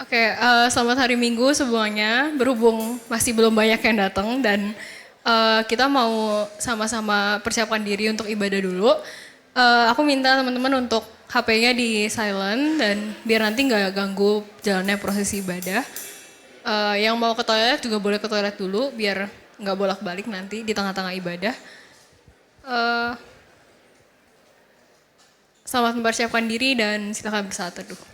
Oke, selamat hari Minggu semuanya. Berhubung masih belum banyak yang datang dan kita mau sama-sama persiapkan diri untuk ibadah dulu. Aku minta teman-teman untuk HP-nya di silent dan biar nanti nggak ganggu jalannya proses ibadah. Yang mau ke toilet juga boleh ke toilet dulu biar nggak bolak-balik nanti di tengah-tengah ibadah. Eh, Selamat mempersiapkan diri dan silakan bersaat teduh.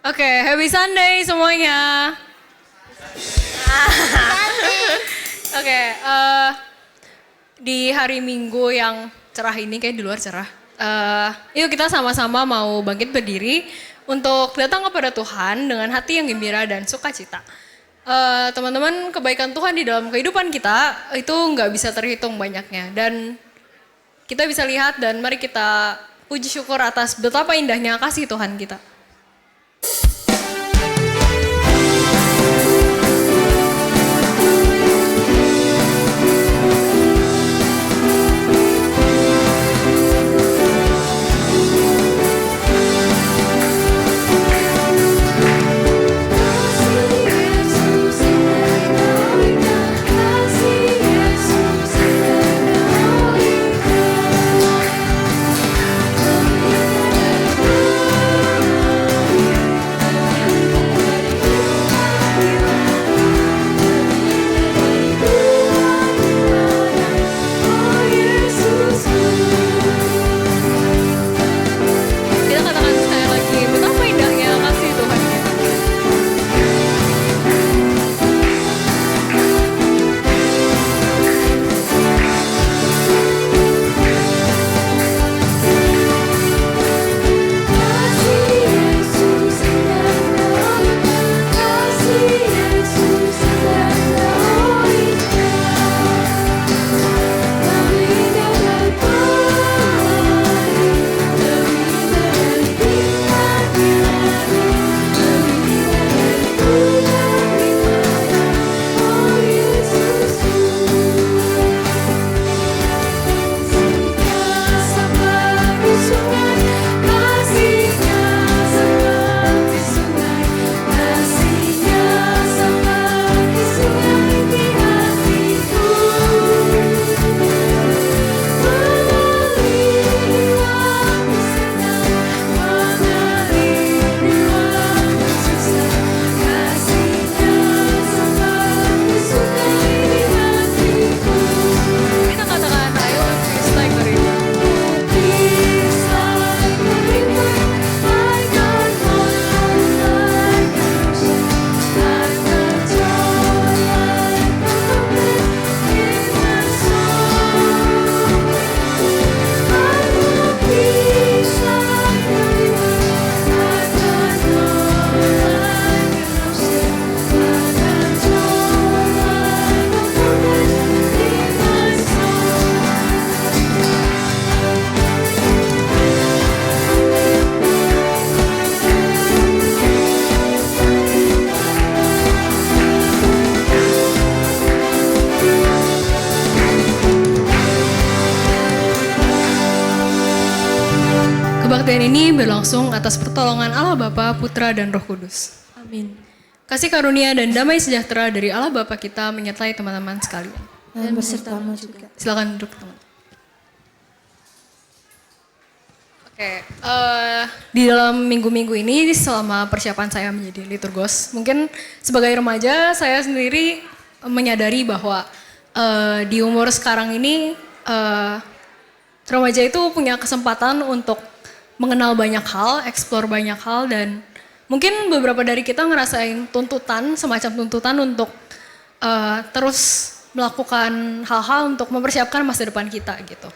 Oke, happy Sunday semuanya. Oke, di hari Minggu yang cerah ini, kayak di luar cerah. Yuk kita sama-sama mau bangkit berdiri untuk datang kepada Tuhan dengan hati yang gembira dan sukacita. Teman-teman, kebaikan Tuhan di dalam kehidupan kita itu nggak bisa terhitung banyaknya. Dan kita bisa lihat dan mari kita puji syukur atas betapa indahnya kasih Tuhan kita. Kita katakan sekali lagi, betapa indahnya kasih Tuhan kita. Kita katakan, ayo it's like a river. Kebaktian ini berlangsung atas pertolongan Allah Bapa, Putra, dan Roh Kudus. Amin. Kasih karunia dan damai sejahtera dari Allah Bapa kita menyertai teman-teman sekalian. dan besertamu juga. Silakan duduk teman. Oke, di dalam minggu-minggu ini selama persiapan saya menjadi liturgos, mungkin sebagai remaja saya sendiri menyadari bahwa di umur sekarang ini remaja itu punya kesempatan untuk mengenal banyak hal, eksplor banyak hal, dan mungkin beberapa dari kita ngerasain tuntutan, semacam tuntutan untuk terus melakukan hal-hal untuk mempersiapkan masa depan kita gitu.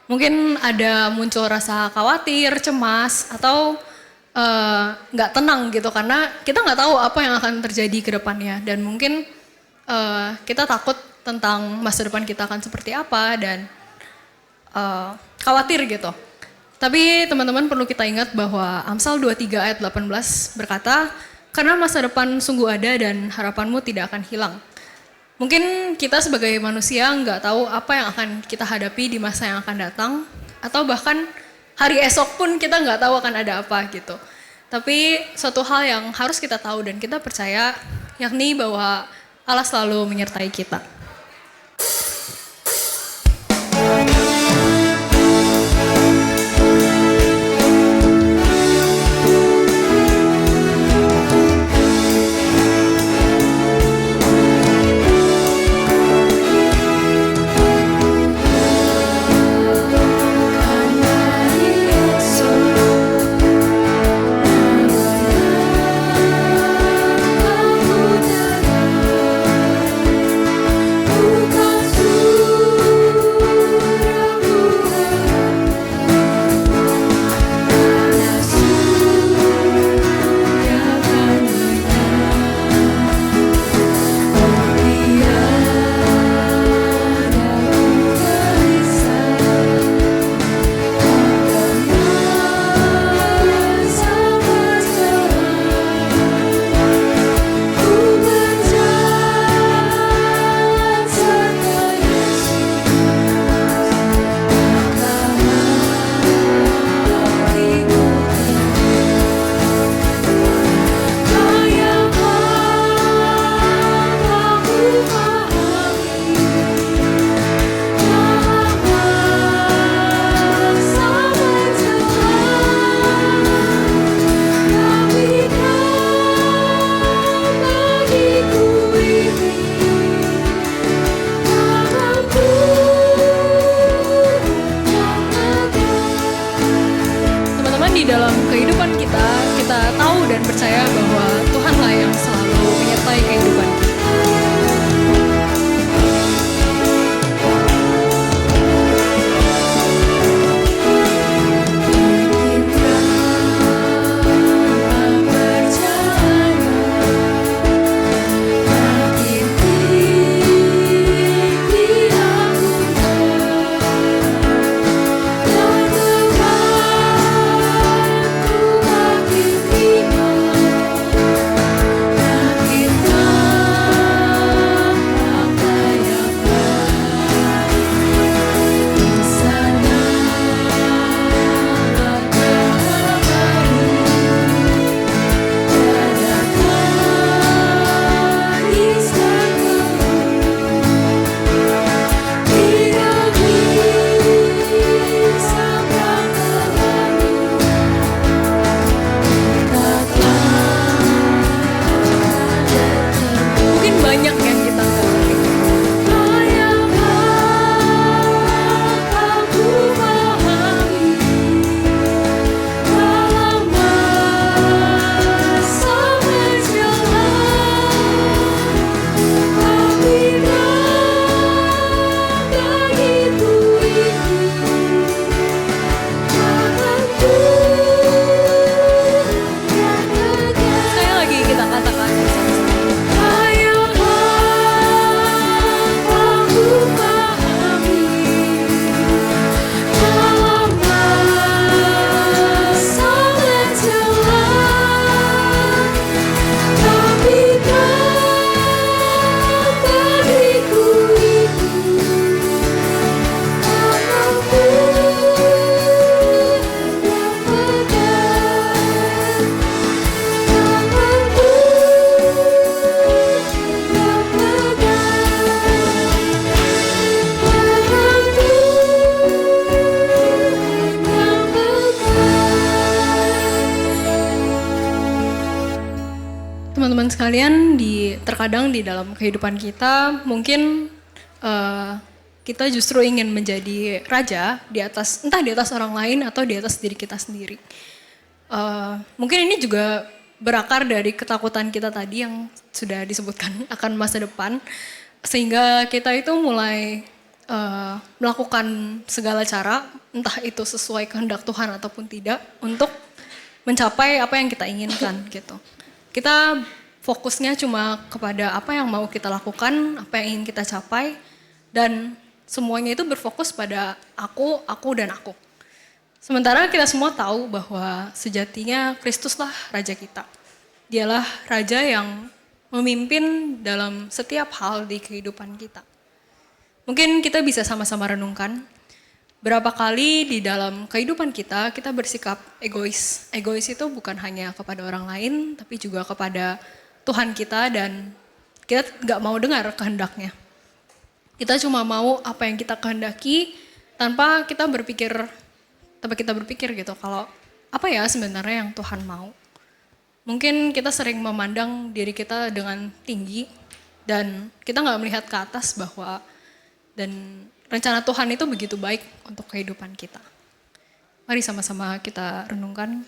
Mungkin ada muncul rasa khawatir, cemas, atau nggak tenang gitu karena kita nggak tahu apa yang akan terjadi ke depannya, dan mungkin kita takut tentang masa depan kita akan seperti apa dan khawatir gitu. Tapi teman-teman perlu kita ingat bahwa Amsal 23 ayat 18 berkata, karena masa depan sungguh ada dan harapanmu tidak akan hilang. Mungkin kita sebagai manusia nggak tahu apa yang akan kita hadapi di masa yang akan datang, atau bahkan hari esok pun kita nggak tahu akan ada apa gitu. Tapi suatu hal yang harus kita tahu dan kita percaya, yakni bahwa Allah selalu menyertai kita. Teman-teman sekalian, terkadang di dalam kehidupan kita mungkin kita justru ingin menjadi raja di atas, entah di atas orang lain atau di atas diri kita sendiri. Mungkin ini juga berakar dari ketakutan kita tadi yang sudah disebutkan akan masa depan, sehingga kita itu mulai melakukan segala cara, entah itu sesuai kehendak Tuhan ataupun tidak, untuk mencapai apa yang kita inginkan gitu. Kita fokusnya cuma kepada apa yang mau kita lakukan, apa yang ingin kita capai, dan semuanya itu berfokus pada aku, dan aku. Sementara kita semua tahu bahwa sejatinya Kristuslah Raja kita. Dialah Raja yang memimpin dalam setiap hal di kehidupan kita. Mungkin kita bisa sama-sama renungkan, berapa kali di dalam kehidupan kita bersikap egois. Egois itu bukan hanya kepada orang lain, tapi juga kepada Tuhan kita, dan kita gak mau dengar kehendaknya. Kita cuma mau apa yang kita kehendaki tanpa kita berpikir gitu kalau apa ya sebenarnya yang Tuhan mau. Mungkin kita sering memandang diri kita dengan tinggi dan kita gak melihat ke atas bahwa dan rencana Tuhan itu begitu baik untuk kehidupan kita. Mari sama-sama kita renungkan.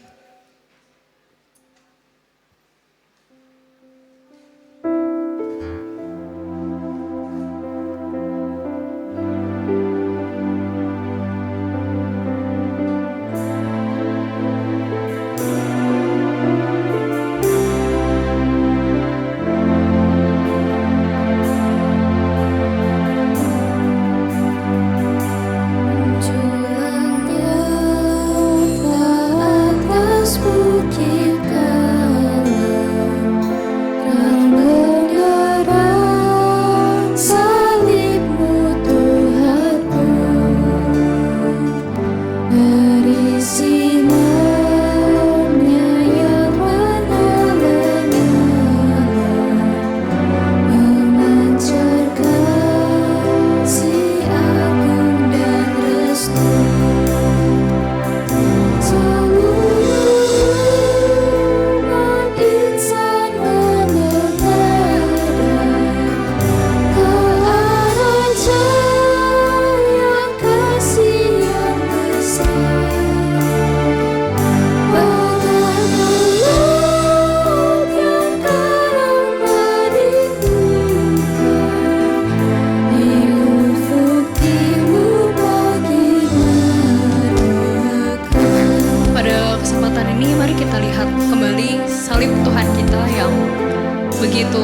Begitu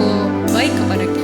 baik kepada kita.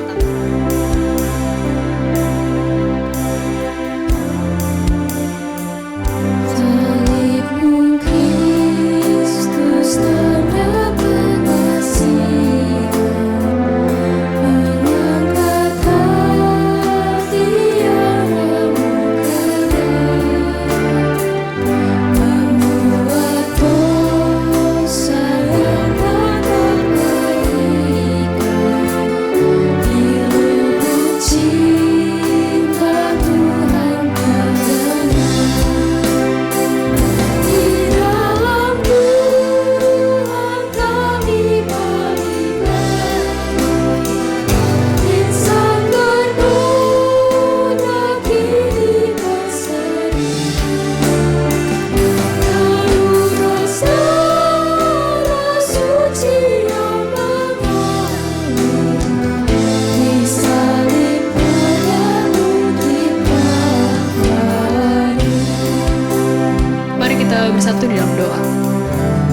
Bersatu di dalam doa.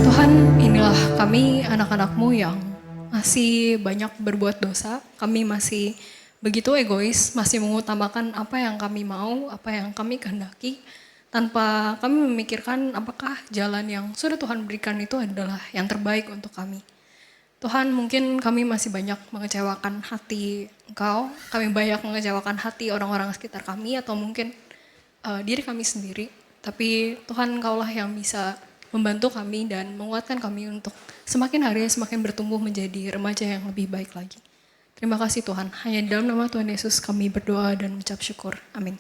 Tuhan, inilah kami anak-anak-Mu yang masih banyak berbuat dosa. Kami masih begitu egois, masih mengutamakan apa yang kami mau, apa yang kami kehendaki, tanpa kami memikirkan apakah jalan yang sudah Tuhan berikan itu adalah yang terbaik untuk kami. Tuhan, mungkin kami masih banyak mengecewakan hati Engkau, kami banyak mengecewakan hati orang-orang sekitar kami, atau mungkin diri kami sendiri. Tapi Tuhan, Engkaulah yang bisa membantu kami dan menguatkan kami untuk semakin hari semakin bertumbuh menjadi remaja yang lebih baik lagi. Terima kasih Tuhan. Hanya di dalam nama Tuhan Yesus kami berdoa dan mengucap syukur. Amin.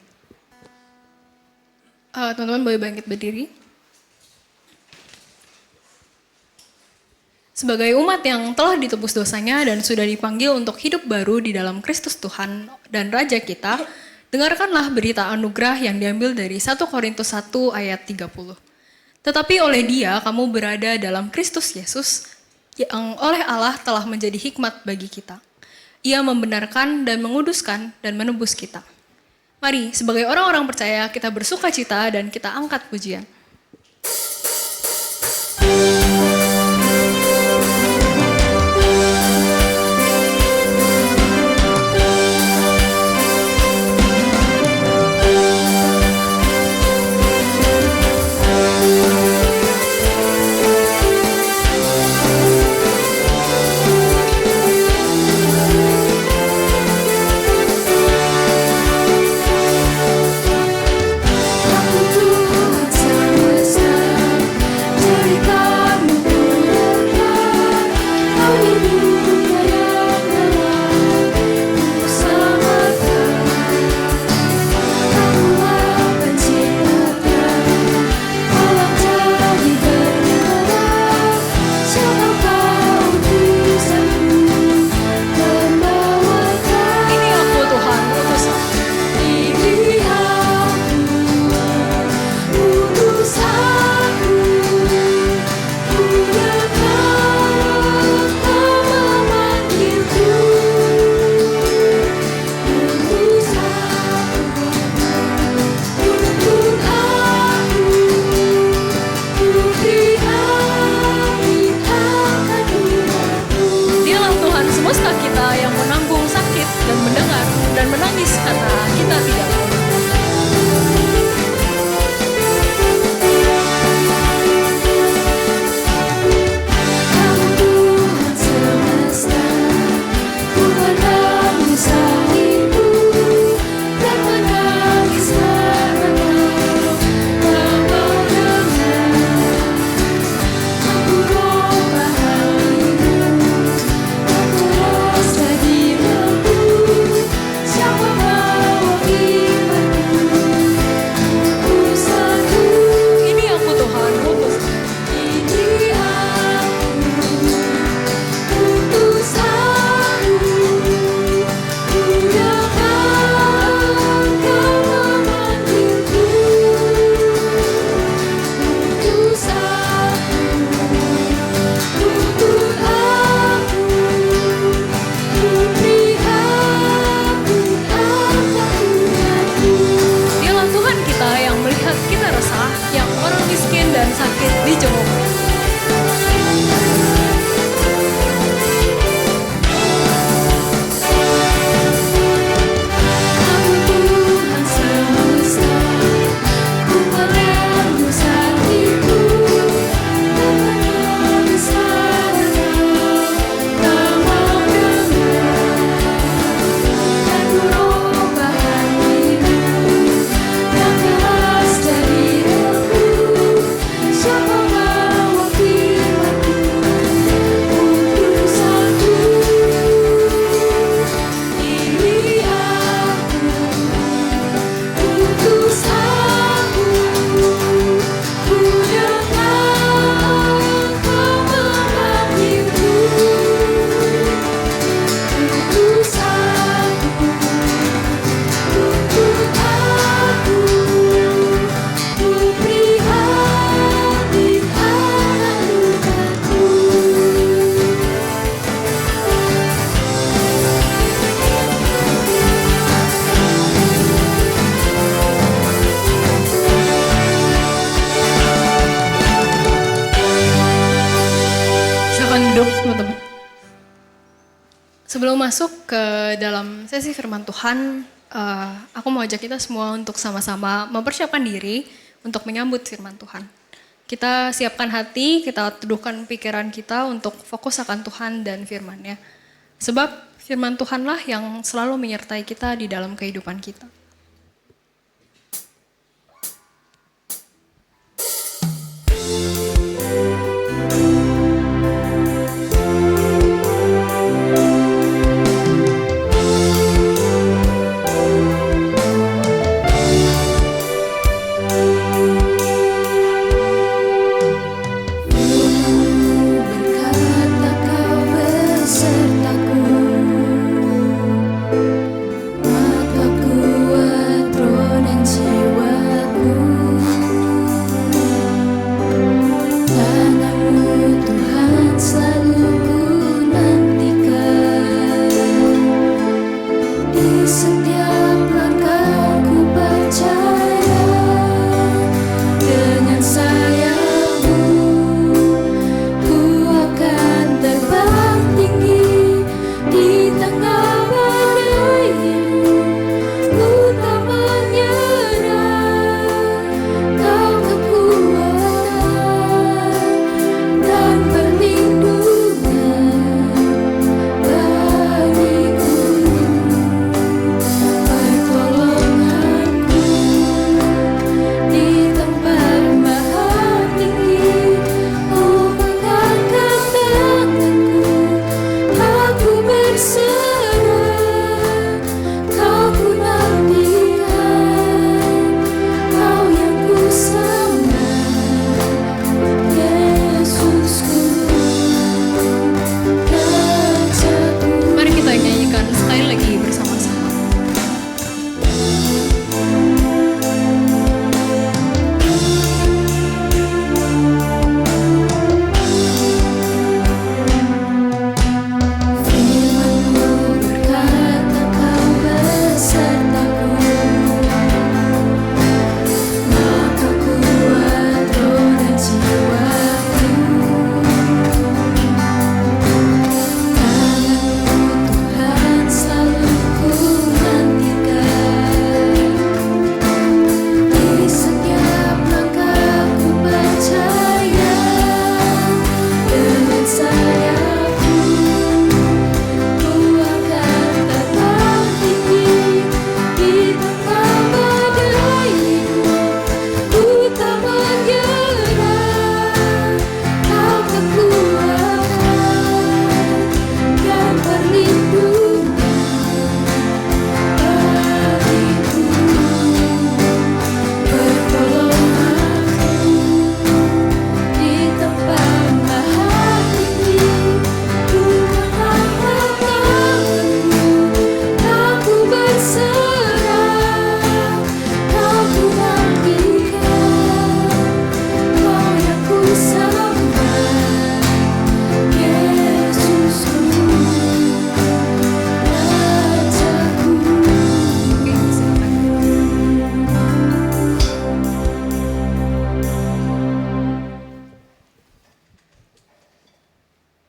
Teman-teman boleh bangkit berdiri. Sebagai umat yang telah ditebus dosanya dan sudah dipanggil untuk hidup baru di dalam Kristus Tuhan dan Raja kita, dengarkanlah berita anugerah yang diambil dari 1 Korintus 1 ayat 30. Tetapi oleh Dia kamu berada dalam Kristus Yesus, yang oleh Allah telah menjadi hikmat bagi kita. Ia membenarkan dan menguduskan dan menebus kita. Mari, sebagai orang-orang percaya, kita bersuka cita dan kita angkat pujian. Sebelum masuk ke dalam sesi firman Tuhan, aku mau ajak kita semua untuk sama-sama mempersiapkan diri untuk menyambut firman Tuhan. Kita siapkan hati, kita teduhkan pikiran kita untuk fokus akan Tuhan dan firman-Nya. Sebab firman Tuhanlah yang selalu menyertai kita di dalam kehidupan kita. Berkata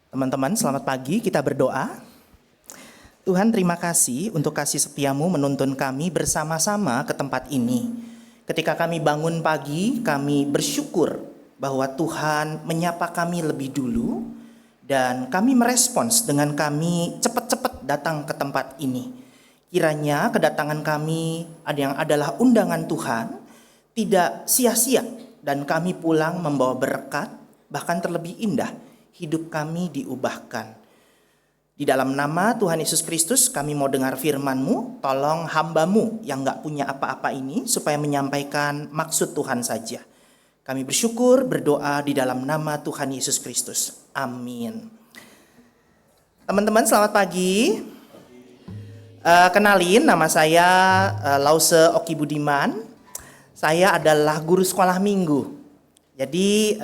Teman-teman, selamat pagi, kita berdoa. Tuhan, terima kasih untuk kasih setiamu menuntun kami bersama-sama ke tempat ini. Ketika kami bangun pagi, kami bersyukur bahwa Tuhan menyapa kami lebih dulu dan kami merespons dengan kami cepat-cepat datang ke tempat ini. Kiranya kedatangan kami yang adalah undangan Tuhan tidak sia-sia dan kami pulang membawa berkat, bahkan terlebih indah, hidup kami diubahkan. Di dalam nama Tuhan Yesus Kristus kami mau dengar firman-Mu, tolong hamba-Mu yang gak punya apa-apa ini supaya menyampaikan maksud Tuhan saja. Kami bersyukur, berdoa di dalam nama Tuhan Yesus Kristus. Amin. Teman-teman selamat pagi. Kenalin, nama saya Lause Oki Budiman. Saya adalah guru sekolah minggu. Jadi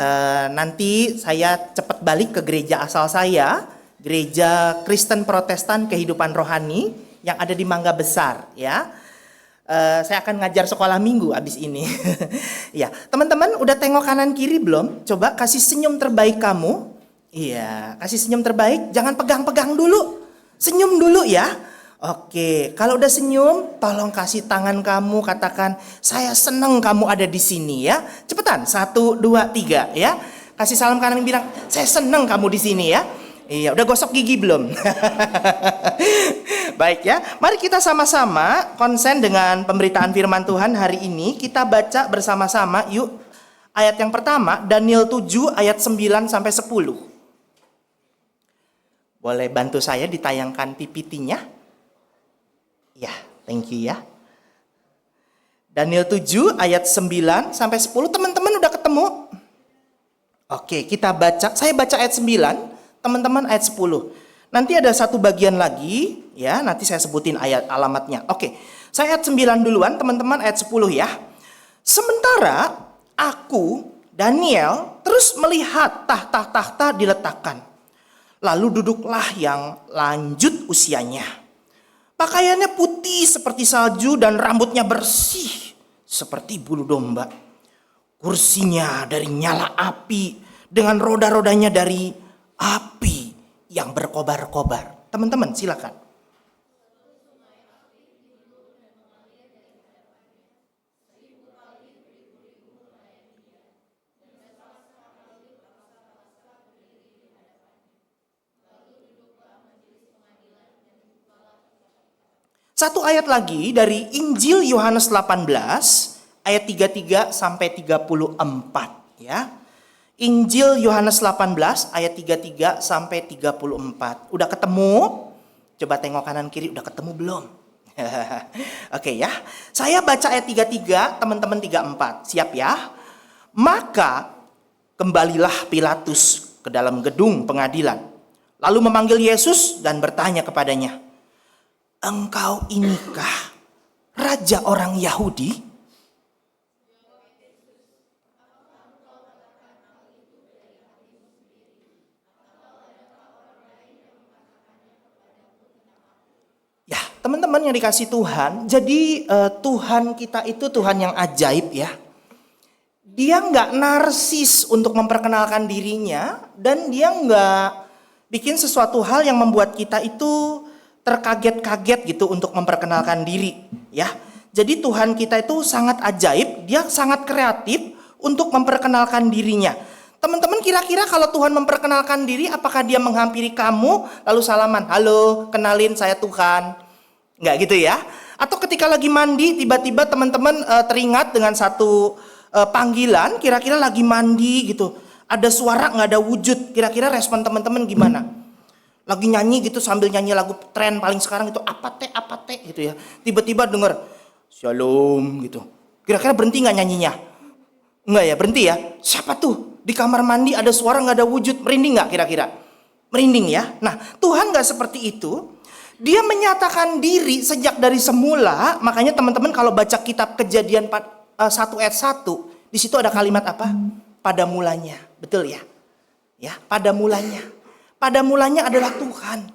nanti saya cepat balik ke gereja asal saya, Gereja Kristen Protestan Kehidupan Rohani yang ada di Mangga Besar, ya. Saya akan ngajar sekolah minggu abis ini. Ya, teman-teman udah tengok kanan kiri belum? Coba kasih senyum terbaik kamu. Iya, kasih senyum terbaik. Jangan pegang-pegang dulu. Senyum dulu ya. Oke, kalau udah senyum, tolong kasih tangan kamu, katakan, saya seneng kamu ada di sini ya. Cepetan, 1, 2, 3 ya. Kasih salam kanan bilang, saya seneng kamu di sini ya. Iya, udah gosok gigi belum? Baik ya, mari kita sama-sama konsen dengan pemberitaan firman Tuhan hari ini. Kita baca bersama-sama yuk. Ayat yang pertama, Daniel 7 ayat 9 sampai 10. Boleh bantu saya ditayangkan PPT-nya? Ya, thank you ya. Daniel 7 ayat 9 sampai 10. Teman-teman udah ketemu? Oke, kita baca. Saya baca ayat 9. Teman-teman ayat 10. Nanti ada satu bagian lagi, ya, nanti saya sebutin ayat alamatnya. Oke, saya ayat 9 duluan, teman-teman ayat 10 ya. Sementara aku, Daniel, terus melihat tahta-tahta diletakkan. Lalu duduklah yang lanjut usianya. Pakaiannya putih seperti salju dan rambutnya bersih seperti bulu domba. Kursinya dari nyala api dengan roda-rodanya dari api yang berkobar-kobar. Teman-teman silakan. Satu ayat lagi dari Injil Yohanes 18 ayat 33 sampai 34 ya. Injil Yohanes 18 ayat 33 sampai 34. Udah ketemu? Coba tengok kanan kiri, udah ketemu belum? Oke ya. Saya baca ayat 33, teman-teman 34. Siap ya? Maka kembalilah Pilatus ke dalam gedung pengadilan. Lalu memanggil Yesus dan bertanya kepadanya, "Engkau inikah raja orang Yahudi?" Ya, teman-teman yang dikasih Tuhan, jadi Tuhan kita itu Tuhan yang ajaib ya. Dia nggak narsis untuk memperkenalkan dirinya dan dia nggak bikin sesuatu hal yang membuat kita itu terkaget-kaget gitu untuk memperkenalkan diri ya. Jadi Tuhan kita itu sangat ajaib, dia sangat kreatif untuk memperkenalkan dirinya. Teman-teman kira-kira kalau Tuhan memperkenalkan diri, apakah dia menghampiri kamu lalu salaman, halo kenalin saya Tuhan? Enggak gitu ya. Atau ketika lagi mandi tiba-tiba teman-teman teringat dengan satu panggilan, kira-kira lagi mandi gitu, ada suara nggak ada wujud, kira-kira respon teman-teman gimana? Lagi nyanyi gitu sambil nyanyi lagu tren paling sekarang itu apa teh gitu ya, tiba-tiba denger shalom gitu, kira-kira berhenti nggak nyanyinya? Enggak ya, berhenti ya. Siapa tuh? Di kamar mandi ada suara nggak ada wujud, merinding nggak kira-kira? Merinding ya. Nah Tuhan nggak seperti itu. Dia menyatakan diri sejak dari semula. Makanya teman-teman kalau baca kitab Kejadian 1 ayat 1, di situ ada kalimat apa? Pada mulanya, betul ya? Ya, pada mulanya. Pada mulanya adalah Tuhan.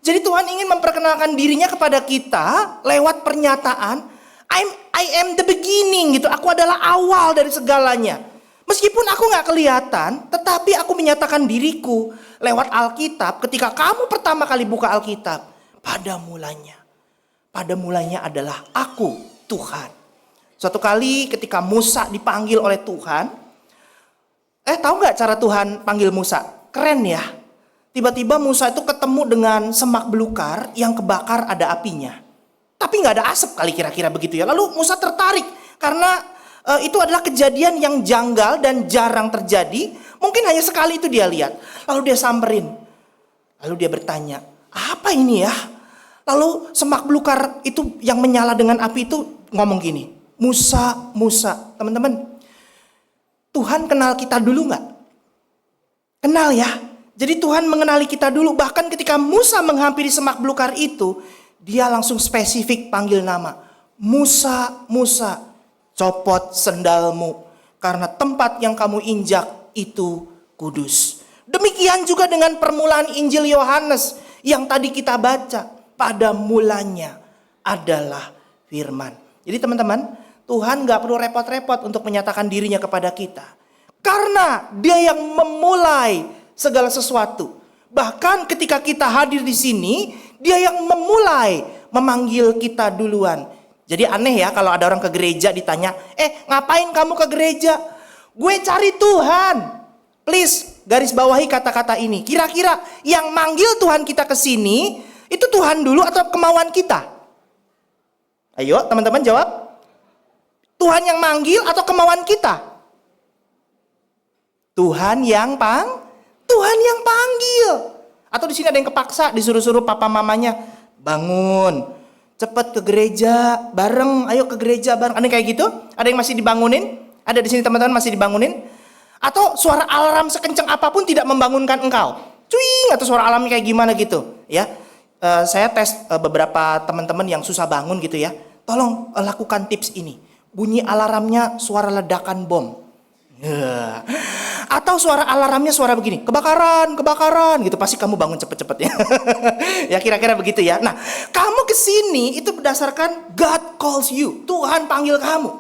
Jadi Tuhan ingin memperkenalkan dirinya kepada kita lewat pernyataan, I am the beginning gitu. Aku adalah awal dari segalanya. Meskipun aku gak kelihatan, tetapi aku menyatakan diriku lewat Alkitab. Ketika kamu pertama kali buka Alkitab, pada mulanya adalah aku, Tuhan. Suatu kali ketika Musa dipanggil oleh Tuhan, tahu gak cara Tuhan panggil Musa? Keren ya. Tiba-tiba Musa itu ketemu dengan semak belukar yang kebakar ada apinya. Tapi gak ada asap kali kira-kira begitu ya. Lalu Musa tertarik karena itu adalah kejadian yang janggal dan jarang terjadi. Mungkin hanya sekali itu dia lihat. Lalu dia samperin. Lalu dia bertanya, apa ini ya? Lalu semak belukar itu yang menyala dengan api itu ngomong gini, Musa, Musa. Teman-teman, Tuhan kenal kita dulu gak? Kenal ya. Jadi Tuhan mengenali kita dulu. Bahkan ketika Musa menghampiri semak belukar itu, dia langsung spesifik panggil nama. Musa, Musa, copot sendalmu, karena tempat yang kamu injak itu kudus. Demikian juga dengan permulaan Injil Yohanes yang tadi kita baca. Pada mulanya adalah firman. Jadi teman-teman, Tuhan gak perlu repot-repot untuk menyatakan dirinya kepada kita. Karena dia yang memulai segala sesuatu. Bahkan ketika kita hadir di sini, dia yang memulai memanggil kita duluan. Jadi aneh ya kalau ada orang ke gereja ditanya, ngapain kamu ke gereja? Gue cari Tuhan. Please, garis bawahi kata-kata ini. Kira-kira yang manggil Tuhan kita ke sini, itu Tuhan dulu atau kemauan kita? Ayo teman-teman jawab. Tuhan yang manggil atau kemauan kita? Tuhan yang panggil. Atau di sini ada yang kepaksa disuruh-suruh papa mamanya, bangun, cepet ke gereja bareng, ayo ke gereja bareng. Ada yang kayak gitu? Ada yang masih dibangunin? Ada di sini teman-teman masih dibangunin? Atau suara alarm sekencang apapun tidak membangunkan engkau? Cuing, atau suara alarmnya kayak gimana gitu? Ya, saya tes beberapa teman-teman yang susah bangun gitu ya. Tolong lakukan tips ini. Bunyi alarmnya suara ledakan bom. Atau suara alarmnya suara begini, kebakaran gitu, pasti kamu bangun cepet-cepet ya. Ya kira-kira begitu ya. Nah, kamu kesini itu berdasarkan God calls you. Tuhan panggil kamu.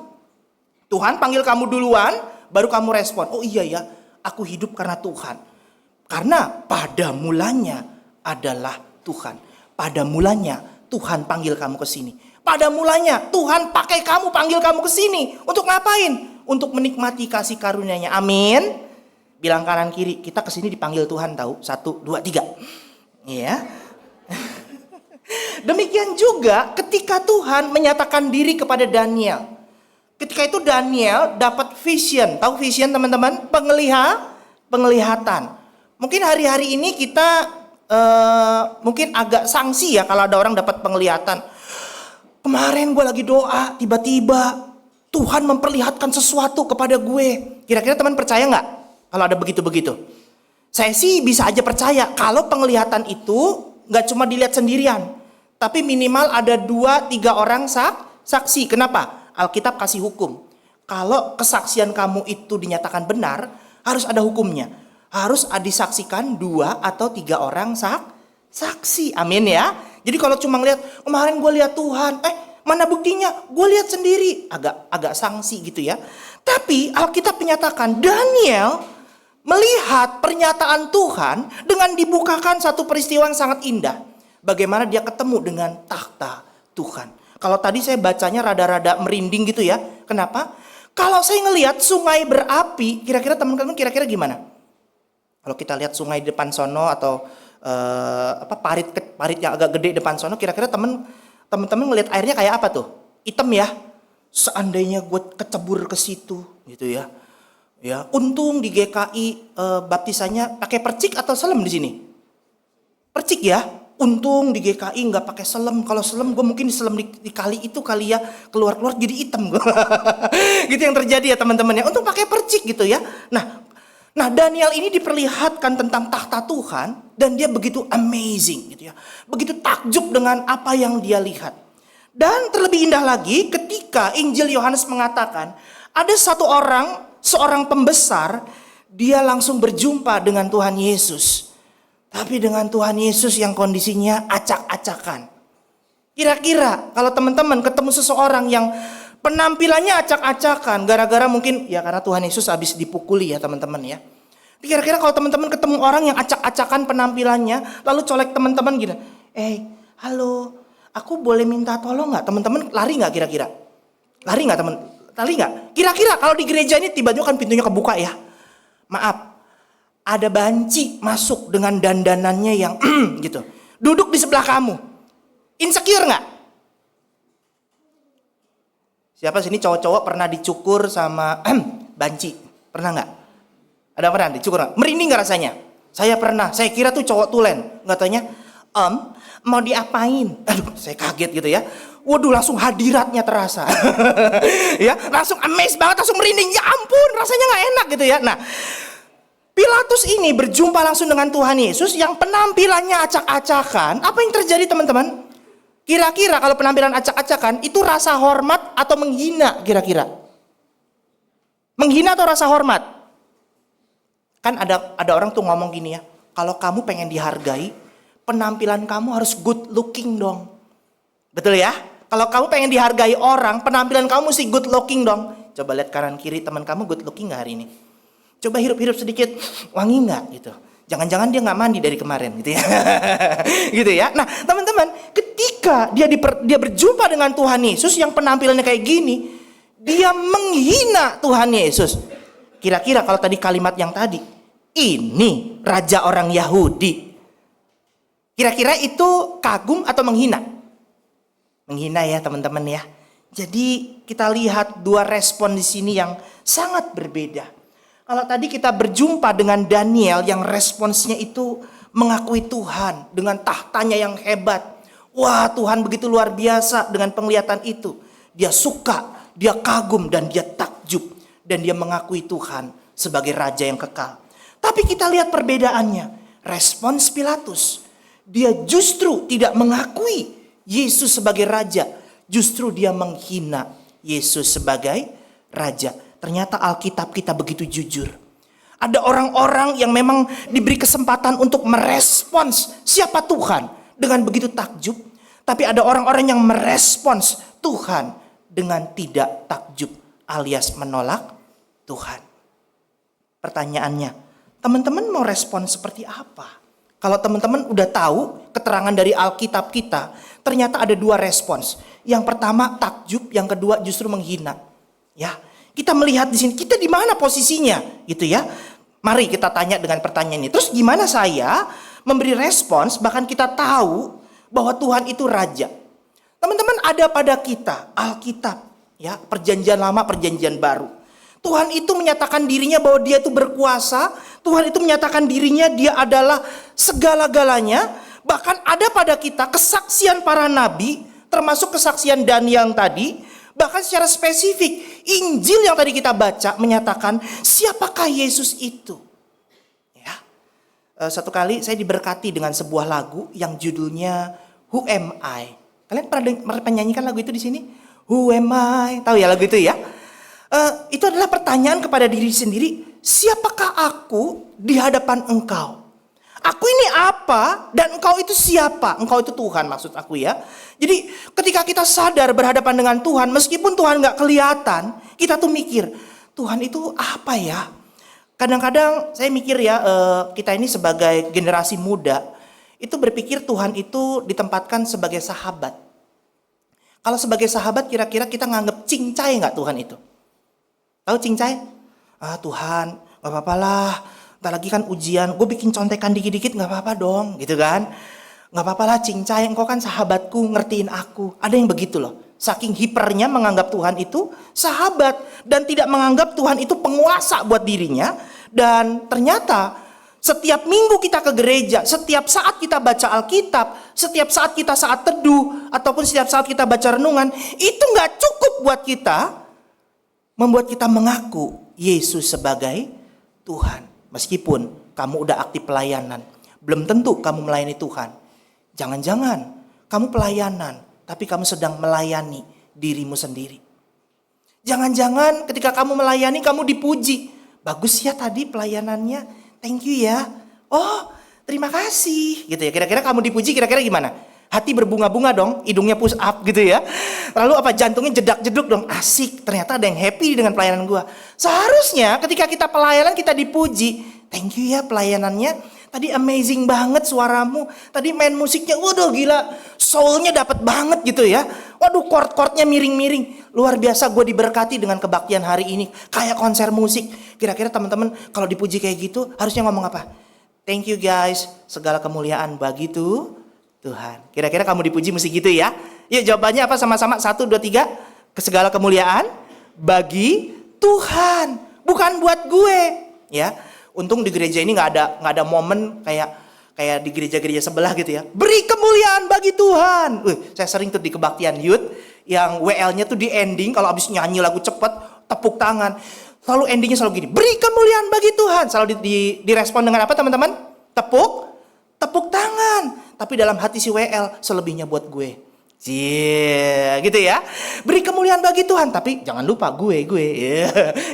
Tuhan panggil kamu duluan, baru kamu respon. Oh iya ya, aku hidup karena Tuhan. Karena pada mulanya adalah Tuhan. Pada mulanya Tuhan panggil kamu ke sini. Pada mulanya Tuhan pakai kamu, panggil kamu ke sini. Untuk ngapain? Untuk menikmati kasih karunia-Nya. Amin. Bilang kanan kiri, kita ke sini dipanggil Tuhan tahu. 1, 2, 3. Ya. Demikian juga ketika Tuhan menyatakan diri kepada Daniel. Ketika itu Daniel dapat vision. Tahu vision teman-teman? Penglihatan. Mungkin hari-hari ini kita mungkin agak sanksi ya kalau ada orang dapat penglihatan. Kemarin gue lagi doa, tiba-tiba Tuhan memperlihatkan sesuatu kepada gue. Kira-kira teman percaya gak kalau ada begitu-begitu? Saya sih bisa aja percaya kalau penglihatan itu gak cuma dilihat sendirian. Tapi minimal ada 2-3 orang saksi. Kenapa? Alkitab kasih hukum. Kalau kesaksian kamu itu dinyatakan benar, harus ada hukumnya. Harus disaksikan 2 atau 3 orang saksi. Amin ya. Jadi kalau cuma ngeliat, kemarin gue lihat Tuhan, mana buktinya? Gue lihat sendiri. Agak sanksi gitu ya. Tapi Alkitab menyatakan Daniel melihat pernyataan Tuhan dengan dibukakan satu peristiwa yang sangat indah. Bagaimana dia ketemu dengan takhta Tuhan. Kalau tadi saya bacanya rada-rada merinding gitu ya. Kenapa? Kalau saya ngelihat sungai berapi, kira-kira teman-teman kira-kira gimana? Kalau kita lihat sungai di depan sono atau parit yang agak gede depan sono, kira-kira teman-teman ngelihat airnya kayak apa tuh? Hitam ya. Seandainya gue kecebur ke situ gitu ya. Ya, untung di GKI baptisannya pakai percik atau selem di sini? Percik ya. Untung di GKI nggak pakai selem. Kalau selem gue mungkin selem di kali itu kali ya keluar jadi hitam gue. Gitu yang terjadi ya teman-teman ya. Untung pakai percik gitu ya. Nah Daniel ini diperlihatkan tentang takhta Tuhan dan dia begitu amazing gitu ya. Begitu takjub dengan apa yang dia lihat. Dan terlebih indah lagi ketika Injil Yohanes mengatakan ada seorang pembesar, dia langsung berjumpa dengan Tuhan Yesus. Tapi dengan Tuhan Yesus yang kondisinya acak-acakan. Kira-kira kalau teman-teman ketemu seseorang yang Penampilannya acak-acakan. Gara-gara mungkin ya karena Tuhan Yesus habis dipukuli ya teman-teman ya. Kira-kira kalau teman-teman ketemu orang yang acak-acakan penampilannya, lalu colek teman-teman gitu. Halo, aku boleh minta tolong nggak? Teman-teman lari nggak kira-kira? Lari nggak teman? Lari nggak? Kira-kira kalau di gereja ini tiba-tiba kan pintunya kebuka ya. Maaf, ada banci masuk dengan dandanannya yang gitu. Duduk di sebelah kamu. Insecure nggak? Siapa sini cowok-cowok pernah dicukur sama banci? Pernah nggak? Ada pernah dicukur nggak? Merinding nggak rasanya? Saya pernah. Saya kira tuh cowok tulen. Nggak taunya, mau diapain? Aduh, saya kaget gitu ya. Waduh, langsung hadiratnya terasa. Ya, langsung amazed banget, langsung merinding. Ya ampun, rasanya nggak enak gitu ya. Nah, Pilatus ini berjumpa langsung dengan Tuhan Yesus yang penampilannya acak-acakan. Apa yang terjadi teman-teman? Kira-kira kalau penampilan acak-acakan itu rasa hormat atau menghina kira-kira? Menghina atau rasa hormat? Kan ada orang tuh ngomong gini ya. Kalau kamu pengen dihargai, penampilan kamu harus good looking dong. Betul ya? Kalau kamu pengen dihargai orang, penampilan kamu mesti good looking dong. Coba lihat kanan kiri teman kamu good looking gak hari ini? Coba hirup-hirup sedikit, wangi nggak gitu. Jangan-jangan dia nggak mandi dari kemarin gitu ya. Gitu ya. Nah teman-teman, ketika dia berjumpa dengan Tuhan Yesus yang penampilannya kayak gini, dia menghina Tuhan Yesus. Kira-kira kalau tadi kalimat yang tadi, ini raja orang Yahudi. Kira-kira itu kagum atau menghina? Menghina ya teman-teman ya. Jadi kita lihat dua respon di sini yang sangat berbeda. Kalau tadi kita berjumpa dengan Daniel yang responsnya itu mengakui Tuhan dengan tahtanya yang hebat. Wah, Tuhan begitu luar biasa dengan penglihatan itu. Dia suka, dia kagum dan dia takjub. Dan dia mengakui Tuhan sebagai raja yang kekal. Tapi kita lihat perbedaannya. Respons Pilatus. Dia justru tidak mengakui Yesus sebagai raja. Justru dia menghina Yesus sebagai raja. Ternyata Alkitab kita begitu jujur. Ada orang-orang yang memang diberi kesempatan untuk merespons siapa Tuhan dengan begitu takjub. Tapi ada orang-orang yang merespons Tuhan dengan tidak takjub alias menolak Tuhan. Pertanyaannya, teman-teman mau respon seperti apa? Kalau teman-teman udah tahu keterangan dari Alkitab kita, ternyata ada dua respons. Yang pertama takjub, yang kedua justru menghina. Ya. Kita melihat di sini, kita di mana posisinya, gitu ya. Mari kita tanya dengan pertanyaan ini. Terus gimana saya memberi respons, bahkan kita tahu bahwa Tuhan itu raja. Teman-teman, ada pada kita Alkitab, ya, perjanjian lama, perjanjian baru. Tuhan itu menyatakan dirinya bahwa dia itu berkuasa. Tuhan itu menyatakan dirinya dia adalah segala-galanya. Bahkan ada pada kita kesaksian para nabi, termasuk kesaksian Daniel yang tadi. Bahkan secara spesifik, Injil yang tadi kita baca menyatakan siapakah Yesus itu. Ya. Satu kali saya diberkati dengan sebuah lagu yang judulnya Who Am I? Kalian pernah menyanyikan lagu itu di sini? Who am I? Tahu ya lagu itu ya? Itu adalah pertanyaan kepada diri sendiri. Siapakah aku di hadapan engkau? Aku ini apa dan engkau itu siapa? Engkau itu Tuhan maksud aku ya. Jadi ketika kita sadar berhadapan dengan Tuhan, meskipun Tuhan gak kelihatan, kita tuh mikir, Tuhan itu apa ya? Kadang-kadang saya mikir ya, kita ini sebagai generasi muda, itu berpikir Tuhan itu ditempatkan sebagai sahabat. Kalau sebagai sahabat kira-kira kita nganggep cincai gak Tuhan itu? Tahu cincai? Tuhan gak apa-apa lah. Ntar lagi kan ujian, gue bikin contekan dikit-dikit gak apa-apa dong gitu kan. Gak apa-apa lah cincai, engkau kan sahabatku, ngertiin aku. Ada yang begitu loh. Saking hipernya menganggap Tuhan itu sahabat. Dan tidak menganggap Tuhan itu penguasa buat dirinya. Dan ternyata setiap minggu kita ke gereja, setiap saat kita baca Alkitab, setiap saat kita saat teduh, ataupun setiap saat kita baca renungan, itu gak cukup buat kita membuat kita mengaku Yesus sebagai Tuhan. Meskipun kamu udah aktif pelayanan, belum tentu kamu melayani Tuhan. Jangan-jangan kamu pelayanan, tapi kamu sedang melayani dirimu sendiri. Jangan-jangan ketika kamu melayani, kamu dipuji. Bagus ya tadi pelayanannya, thank you ya. Oh, terima kasih. Gitu ya. Kira-kira kamu dipuji, kira-kira gimana? Hati berbunga-bunga dong, hidungnya push up gitu ya. Lalu apa, jantungnya jedak-jeduk dong, asik, ternyata ada yang happy dengan pelayanan gua. Seharusnya ketika kita pelayanan kita dipuji, thank you ya pelayanannya, tadi amazing banget suaramu, tadi main musiknya, waduh gila, soulnya dapet banget gitu ya. Waduh chord-chordnya miring-miring, luar biasa gue diberkati dengan kebaktian hari ini, kayak konser musik. Kira-kira teman-teman kalau dipuji kayak gitu harusnya ngomong apa? Thank you guys, segala kemuliaan bagi Tuhan. Kira-kira kamu dipuji mesti gitu ya? Yuk jawabannya apa sama-sama? 1, 2, 3. Segala kemuliaan bagi Tuhan, bukan buat gue. Ya, untung di gereja ini nggak ada momen kayak di gereja-gereja sebelah gitu ya. Beri kemuliaan bagi Tuhan. Saya sering tuh di kebaktian youth yang WL-nya tuh di ending kalau abis nyanyi lagu cepet, tepuk tangan. Selalu endingnya selalu gini, beri kemuliaan bagi Tuhan. Selalu direspon dengan apa teman-teman? Tepuk tangan. Tapi dalam hati si WL, selebihnya buat gue. Gitu ya. Beri kemuliaan bagi Tuhan, tapi jangan lupa gue.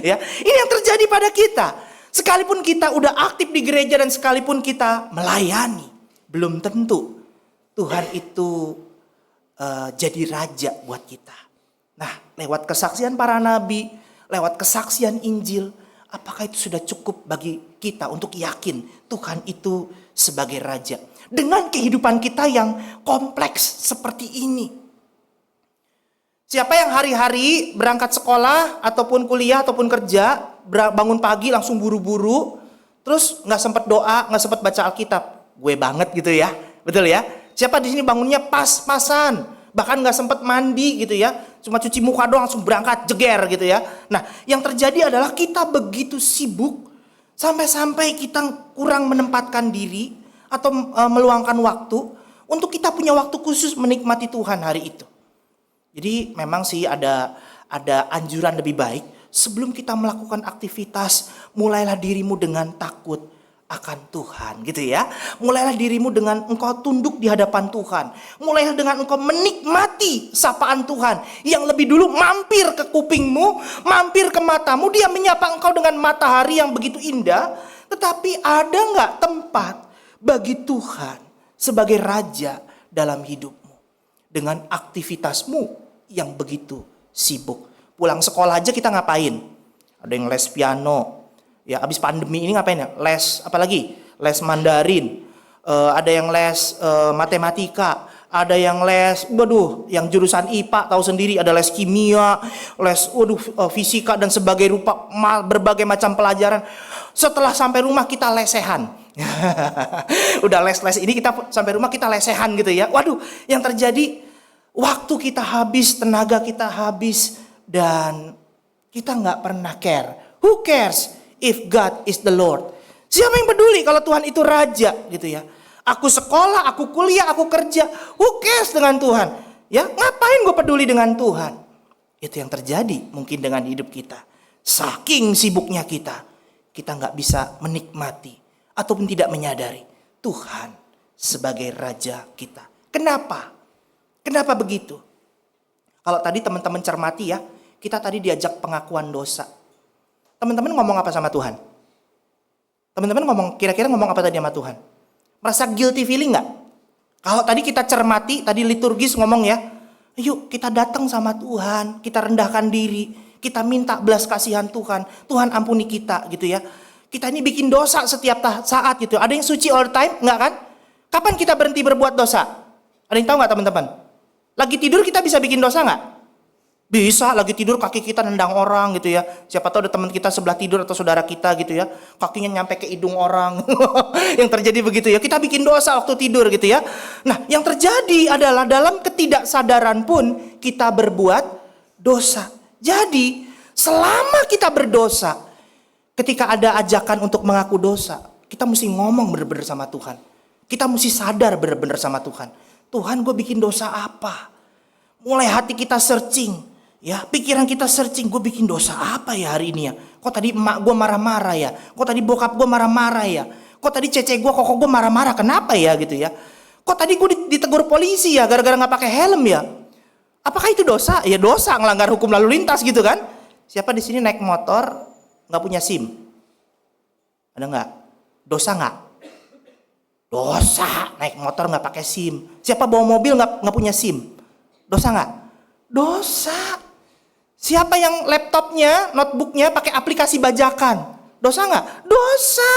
Ya. Ini yang terjadi pada kita. Sekalipun kita udah aktif di gereja dan sekalipun kita melayani, belum tentu Tuhan itu jadi raja buat kita. Nah, lewat kesaksian para nabi, lewat kesaksian Injil, apakah itu sudah cukup bagi kita untuk yakin Tuhan itu sebagai raja? Dengan kehidupan kita yang kompleks seperti ini. Siapa yang hari-hari berangkat sekolah ataupun kuliah ataupun kerja, bangun pagi langsung buru-buru, terus nggak sempat doa, nggak sempat baca Alkitab? Gue banget gitu ya, betul ya? Siapa di sini bangunnya pas-pasan, bahkan nggak sempat mandi gitu ya, cuma cuci muka doang langsung berangkat jeger gitu ya? Nah, yang terjadi adalah kita begitu sibuk sampai-sampai kita kurang menempatkan diri atau meluangkan waktu untuk kita punya waktu khusus menikmati Tuhan hari itu. Jadi memang sih ada anjuran lebih baik sebelum kita melakukan aktivitas, mulailah dirimu dengan takut akan Tuhan gitu ya. Mulailah dirimu dengan engkau tunduk di hadapan Tuhan. Mulailah dengan engkau menikmati sapaan Tuhan yang lebih dulu mampir ke kupingmu, mampir ke matamu. Dia menyapa engkau dengan matahari yang begitu indah. Tetapi ada nggak tempat bagi Tuhan sebagai raja dalam hidupmu dengan aktivitasmu yang begitu sibuk? Pulang sekolah aja kita ngapain? Ada yang les piano, ya abis pandemi ini ngapain ya? Les apa lagi? Les Mandarin, ada yang les matematika, ada yang les, yang jurusan IPA tahu sendiri, ada les kimia, les fisika dan sebagai rupa berbagai macam pelajaran. Setelah sampai rumah kita lesehan. Udah les ini kita sampai rumah kita lesehan gitu ya. Waduh, yang terjadi waktu kita habis, tenaga kita habis, dan kita nggak pernah care. Who cares if God is the Lord? Siapa yang peduli kalau Tuhan itu raja gitu ya? Aku sekolah, aku kuliah, aku kerja. Who cares dengan Tuhan? Ya, ngapain gue peduli dengan Tuhan? Itu yang terjadi mungkin dengan hidup kita. Saking sibuknya kita nggak bisa menikmati ataupun tidak menyadari Tuhan sebagai raja kita. Kenapa? Kenapa begitu? Kalau tadi teman-teman cermati ya, kita tadi diajak pengakuan dosa. Teman-teman ngomong apa sama Tuhan? Teman-teman kira-kira ngomong apa tadi sama Tuhan? Merasa guilty feeling gak? Kalau tadi kita cermati, tadi liturgis ngomong ya, yuk kita datang sama Tuhan, kita rendahkan diri, kita minta belas kasihan Tuhan, Tuhan ampuni kita gitu ya. Kita ini bikin dosa setiap saat gitu. Ada yang suci all the time? Enggak kan? Kapan kita berhenti berbuat dosa? Ada yang tahu gak teman-teman? Lagi tidur kita bisa bikin dosa gak? Bisa, lagi tidur kaki kita nendang orang gitu ya. Siapa tahu ada teman kita sebelah tidur atau saudara kita gitu ya, kakinya nyampe ke hidung orang. Yang terjadi begitu ya, kita bikin dosa waktu tidur gitu ya. Nah, yang terjadi adalah dalam ketidaksadaran pun kita berbuat dosa. Jadi, selama kita berdosa, ketika ada ajakan untuk mengaku dosa, kita mesti ngomong benar-benar sama Tuhan. Kita mesti sadar benar-benar sama Tuhan. Tuhan, gue bikin dosa apa? Mulai hati kita searching. Ya, pikiran kita searching, gue bikin dosa apa ya hari ini ya? Kok tadi emak gue marah-marah ya? Kok tadi bokap gue marah-marah ya? Kok tadi cece gue, kok gue marah-marah? Kenapa ya gitu ya? Kok tadi gue ditegur polisi ya gara-gara gak pakai helm ya? Apakah itu dosa? Ya dosa, ngelanggar hukum lalu lintas gitu kan? Siapa di sini naik motor gak punya SIM? Ada gak? Dosa gak? Dosa. Naik motor nggak pakai SIM. Siapa bawa mobil nggak punya SIM? Dosa nggak? Dosa. Siapa yang laptopnya, notebooknya pakai aplikasi bajakan? Dosa nggak? Dosa.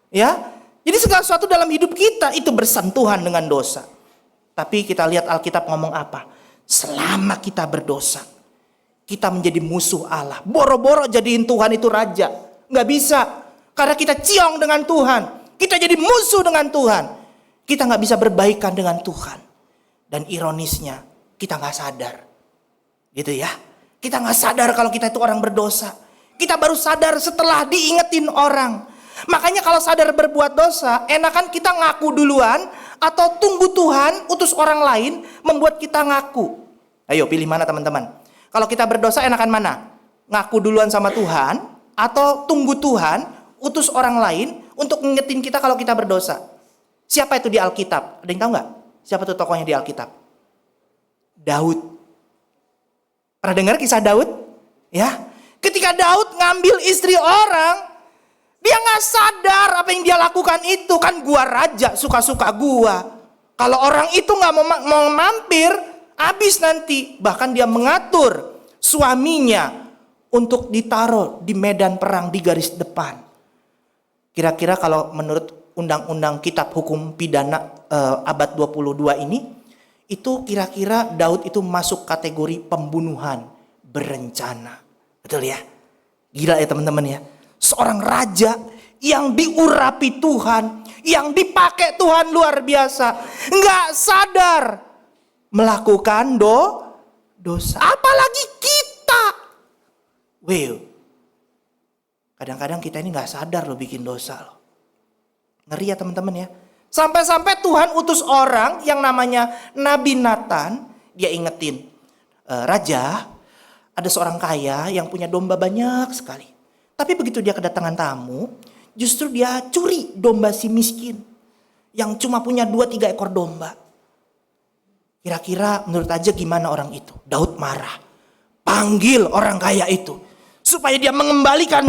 Ya. Jadi segala sesuatu dalam hidup kita itu bersentuhan dengan dosa. Tapi kita lihat Alkitab ngomong apa? Selama kita berdosa, kita menjadi musuh Allah. Boro-boro jadiin Tuhan itu raja. Nggak bisa. Karena kita ciong dengan Tuhan. Kita jadi musuh dengan Tuhan. Kita nggak bisa berbaikan dengan Tuhan. Dan ironisnya, kita nggak sadar. Gitu ya. Kita nggak sadar kalau kita itu orang berdosa. Kita baru sadar setelah diingetin orang. Makanya kalau sadar berbuat dosa, enakan kita ngaku duluan atau tunggu Tuhan utus orang lain membuat kita ngaku. Ayo pilih mana teman-teman? Kalau kita berdosa enakan mana? Ngaku duluan sama Tuhan atau tunggu Tuhan utus orang lain untuk ngingetin kita kalau kita berdosa? Siapa itu di Alkitab? Ada yang tahu nggak? Siapa tuh tokohnya di Alkitab? Daud. Pernah dengar kisah Daud? Ya, ketika Daud ngambil istri orang, dia nggak sadar apa yang dia lakukan itu. Kan gua raja, suka-suka gua. Kalau orang itu nggak mau mampir, habis nanti. Bahkan dia mengatur suaminya untuk ditaruh di medan perang di garis depan. Kira-kira kalau menurut undang-undang kitab hukum pidana abad 22 ini, itu kira-kira Daud itu masuk kategori pembunuhan berencana. Betul ya? Gila ya teman-teman ya. Seorang raja yang diurapi Tuhan, yang dipakai Tuhan luar biasa, nggak sadar melakukan dosa. Apalagi kita. Wow. Kadang-kadang kita ini nggak sadar loh bikin dosa loh. Ngeri ya teman-teman ya. Sampai-sampai Tuhan utus orang yang namanya Nabi Nathan. Dia ingetin, Raja, ada seorang kaya yang punya domba banyak sekali. Tapi begitu dia kedatangan tamu, justru dia curi domba si miskin. Yang cuma punya 2-3 ekor domba. Kira-kira menurut aja gimana orang itu? Daud marah. Panggil orang kaya itu. Supaya dia mengembalikan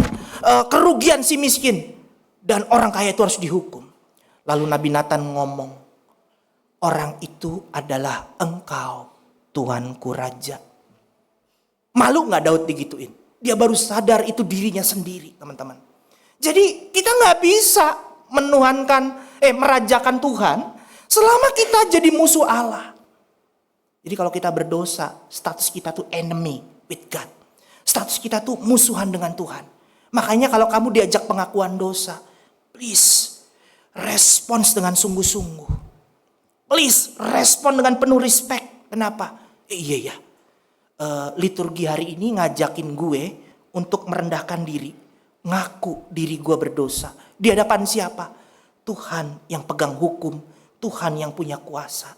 kerugian si miskin. Dan orang kaya itu harus dihukum. Lalu Nabi Nathan ngomong, orang itu adalah engkau, Tuanku Raja. Malu gak Daud digituin? Dia baru sadar itu dirinya sendiri, teman-teman. Jadi kita nggak bisa merajakan Tuhan selama kita jadi musuh Allah. Jadi kalau kita berdosa, status kita tuh enemy with God. Status kita tuh musuhan dengan Tuhan. Makanya kalau kamu diajak pengakuan dosa, please respons dengan sungguh-sungguh. Please respon dengan penuh respect. Kenapa? Iya ya. Liturgi hari ini ngajakin gue untuk merendahkan diri. Ngaku diri gue berdosa. Di hadapan siapa? Tuhan yang pegang hukum. Tuhan yang punya kuasa.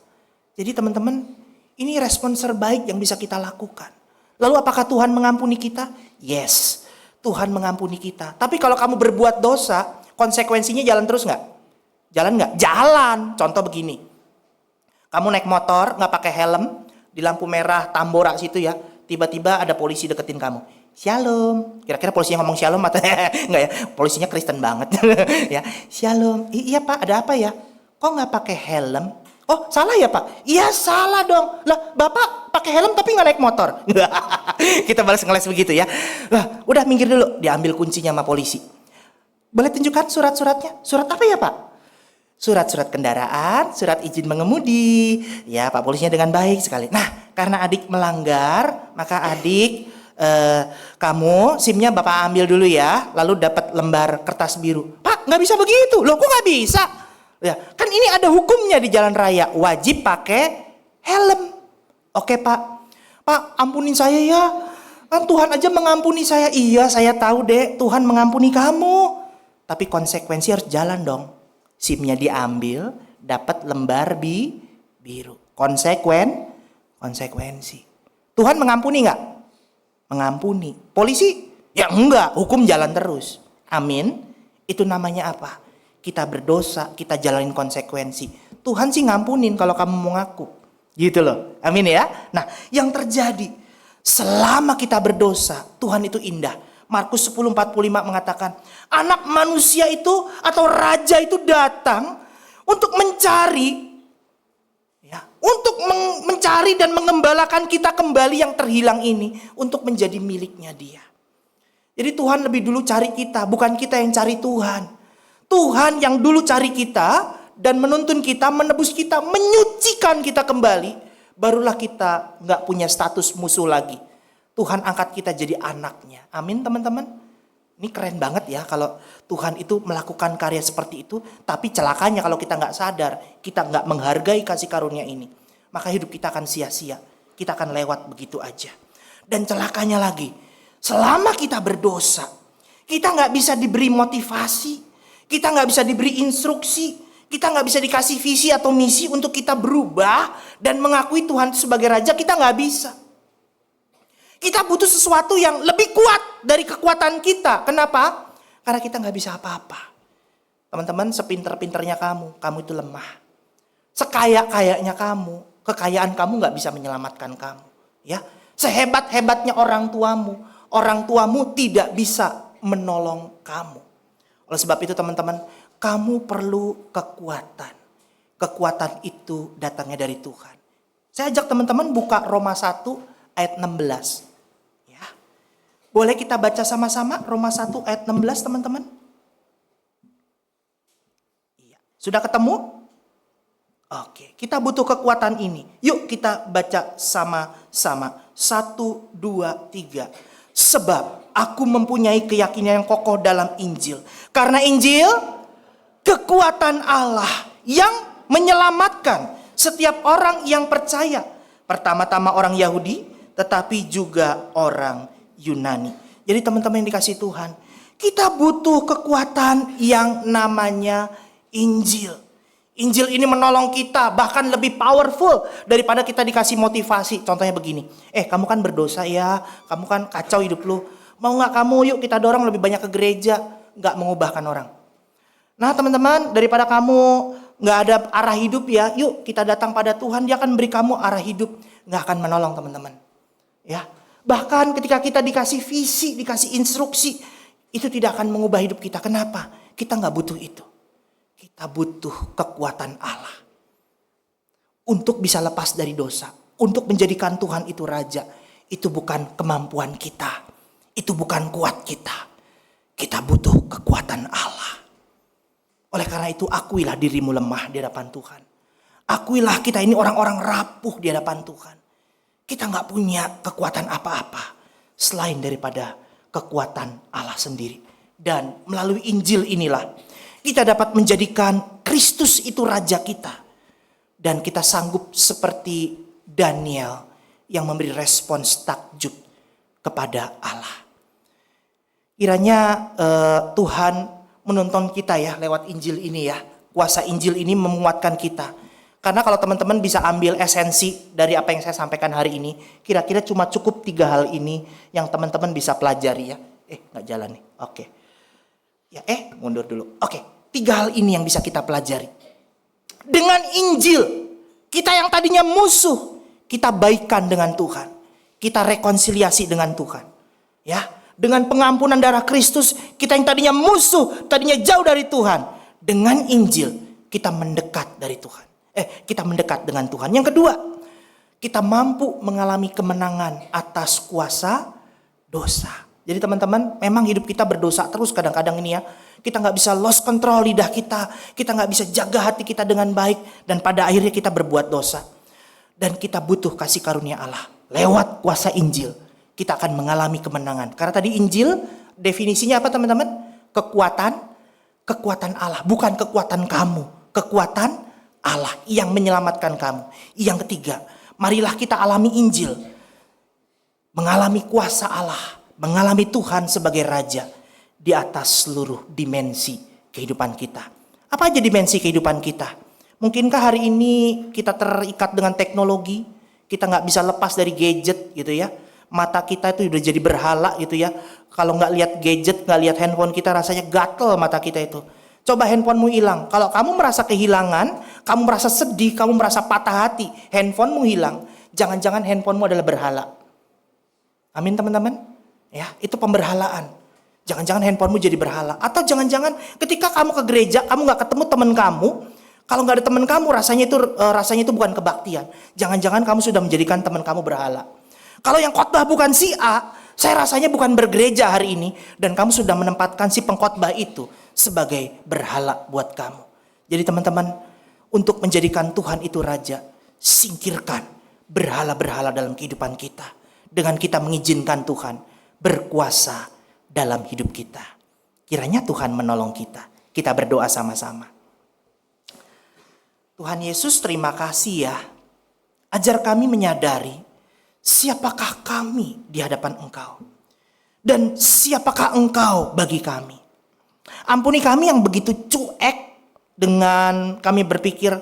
Jadi teman-teman, ini respon terbaik yang bisa kita lakukan. Lalu apakah Tuhan mengampuni kita? Yes, Tuhan mengampuni kita. Tapi kalau kamu berbuat dosa, konsekuensinya jalan terus gak? Jalan gak? Jalan. Contoh begini. Kamu naik motor gak pakai helm. Di lampu merah Tambora situ ya, tiba-tiba ada polisi deketin kamu. Shalom. Kira-kira polisinya ngomong shalom atau enggak ya? Polisinya Kristen banget. Ya, shalom. Iya Pak, ada apa ya? Kok nggak pakai helm? Oh, salah ya Pak? Iya salah dong. Lah, Bapak pakai helm tapi nggak naik motor. Kita balas ngeles begitu ya. Lah, udah minggir dulu. Diambil kuncinya sama polisi. Boleh tunjukkan surat-suratnya? Surat apa ya Pak? Surat-surat kendaraan, surat izin mengemudi. Ya Pak polisinya dengan baik sekali. Nah karena adik melanggar, maka adik kamu SIM-nya Bapak ambil dulu ya. Lalu dapat lembar kertas biru. Pak gak bisa begitu. Loh kok gak bisa? Ya, kan ini ada hukumnya di jalan raya. Wajib pakai helm. Oke Pak. Pak ampunin saya ya. Kan Tuhan aja mengampuni saya. Iya saya tahu deh Tuhan mengampuni kamu. Tapi konsekuensi harus jalan dong. SIM-nya diambil, dapat lembar biru. Konsekuensi. Tuhan mengampuni nggak? Mengampuni. Polisi? Ya enggak, hukum jalan terus. Amin. Itu namanya apa? Kita berdosa, kita jalanin konsekuensi. Tuhan sih ngampunin kalau kamu mau ngaku. Gitu loh. Amin ya. Nah, yang terjadi selama kita berdosa, Tuhan itu indah. Markus 10:45 mengatakan, anak manusia itu atau raja itu datang untuk mencari, ya, untuk mencari dan mengembalakan kita kembali yang terhilang ini untuk menjadi miliknya Dia. Jadi Tuhan lebih dulu cari kita, bukan kita yang cari Tuhan. Tuhan yang dulu cari kita dan menuntun kita, menebus kita, menyucikan kita kembali. Barulah kita gak punya status musuh lagi. Tuhan angkat kita jadi anaknya. Amin teman-teman. Ini keren banget ya kalau Tuhan itu melakukan karya seperti itu. Tapi celakanya kalau kita gak sadar, kita gak menghargai kasih karunia ini, maka hidup kita akan sia-sia. Kita akan lewat begitu aja. Dan celakanya lagi, selama kita berdosa, kita gak bisa diberi motivasi, kita gak bisa diberi instruksi, kita gak bisa dikasih visi atau misi untuk kita berubah dan mengakui Tuhan sebagai Raja. Kita gak bisa. Kita butuh sesuatu yang lebih kuat dari kekuatan kita. Kenapa? Karena kita gak bisa apa-apa. Teman-teman, sepinter-pinternya kamu itu lemah. Sekaya-kayanya kamu, kekayaan kamu gak bisa menyelamatkan kamu. Ya, sehebat-hebatnya orang tuamu tidak bisa menolong kamu. Oleh sebab itu teman-teman, kamu perlu kekuatan. Kekuatan itu datangnya dari Tuhan. Saya ajak teman-teman buka Roma 1 ayat 16. Ya. Boleh kita baca sama-sama Roma 1 ayat 16 teman-teman? Iya. Sudah ketemu? Oke, kita butuh kekuatan ini. Yuk kita baca sama-sama. 1, 2, 3. Sebab aku mempunyai keyakinan yang kokoh dalam Injil. Karena Injil kekuatan Allah yang menyelamatkan setiap orang yang percaya. Pertama-tama orang Yahudi, tetapi juga orang Yunani. Jadi teman-teman yang dikasih Tuhan, kita butuh kekuatan yang namanya Injil. Injil ini menolong kita, bahkan lebih powerful daripada kita dikasih motivasi. Contohnya begini, kamu kan berdosa ya, kamu kan kacau hidup lu. Mau gak kamu yuk kita dorong lebih banyak ke gereja. Gak mengubahkan orang. Nah teman-teman, daripada kamu gak ada arah hidup ya, yuk kita datang pada Tuhan, Dia akan beri kamu arah hidup. Gak akan menolong teman-teman. Ya, bahkan ketika kita dikasih visi, dikasih instruksi, itu tidak akan mengubah hidup kita. Kenapa? Kita gak butuh itu. Kita butuh kekuatan Allah untuk bisa lepas dari dosa, untuk menjadikan Tuhan itu Raja. Itu bukan kemampuan kita, itu bukan kuat kita. Kita butuh kekuatan Allah. Oleh karena itu akuilah dirimu lemah di hadapan Tuhan. Akuilah kita ini orang-orang rapuh di hadapan Tuhan. Kita gak punya kekuatan apa-apa selain daripada kekuatan Allah sendiri. Dan melalui Injil inilah kita dapat menjadikan Kristus itu Raja kita. Dan kita sanggup seperti Daniel yang memberi respons takjub kepada Allah. Kiranya Tuhan menuntun kita ya lewat Injil ini ya. Kuasa Injil ini menguatkan kita. Karena kalau teman-teman bisa ambil esensi dari apa yang saya sampaikan hari ini, kira-kira cuma cukup 3 hal ini yang teman-teman bisa pelajari ya. Gak jalan nih, oke. Ya mundur dulu. Oke, 3 hal ini yang bisa kita pelajari. Dengan Injil, kita yang tadinya musuh, kita baikan dengan Tuhan. Kita rekonsiliasi dengan Tuhan. Ya, dengan pengampunan darah Kristus, kita yang tadinya musuh, tadinya jauh dari Tuhan. Dengan Injil, kita mendekat dari Tuhan. Kita mendekat dengan Tuhan. Yang kedua, kita mampu mengalami kemenangan atas kuasa dosa. Jadi teman-teman, memang hidup kita berdosa terus kadang-kadang ini ya. Kita gak bisa lost control lidah kita. Kita gak bisa jaga hati kita dengan baik. Dan pada akhirnya kita berbuat dosa. Dan kita butuh kasih karunia Allah. Lewat kuasa Injil, kita akan mengalami kemenangan. Karena tadi Injil, definisinya apa teman-teman? Kekuatan Allah. Bukan kekuatan kamu. Kekuatan Allah yang menyelamatkan kamu. Yang ketiga, marilah kita alami Injil. Mengalami kuasa Allah. Mengalami Tuhan sebagai Raja di atas seluruh dimensi kehidupan kita. Apa aja dimensi kehidupan kita? Mungkinkah hari ini kita terikat dengan teknologi? Kita gak bisa lepas dari gadget gitu ya. Mata kita itu udah jadi berhala gitu ya. Kalau gak lihat gadget, gak lihat handphone kita, rasanya gatel mata kita itu. Coba handphonemu hilang. Kalau kamu merasa kehilangan, kamu merasa sedih, kamu merasa patah hati, handphonemu hilang, jangan-jangan handphonemu adalah berhala. Amin teman-teman. Ya, itu pemberhalaan. Jangan-jangan handphonemu jadi berhala. Atau jangan-jangan ketika kamu ke gereja, kamu gak ketemu teman kamu Kalau nggak ada teman kamu, rasanya itu bukan kebaktian. Jangan-jangan kamu sudah menjadikan teman kamu berhala. Kalau yang khotbah bukan si A, saya rasanya bukan bergereja hari ini, dan kamu sudah menempatkan si pengkhotbah itu sebagai berhala buat kamu. Jadi teman-teman, untuk menjadikan Tuhan itu raja, singkirkan berhala-berhala dalam kehidupan kita. Dengan kita mengizinkan Tuhan berkuasa dalam hidup kita. Kiranya Tuhan menolong kita. Kita berdoa sama-sama. Tuhan Yesus, terima kasih ya. Ajar kami menyadari siapakah kami di hadapan Engkau. Dan siapakah Engkau bagi kami. Ampuni kami yang begitu cuek dengan kami berpikir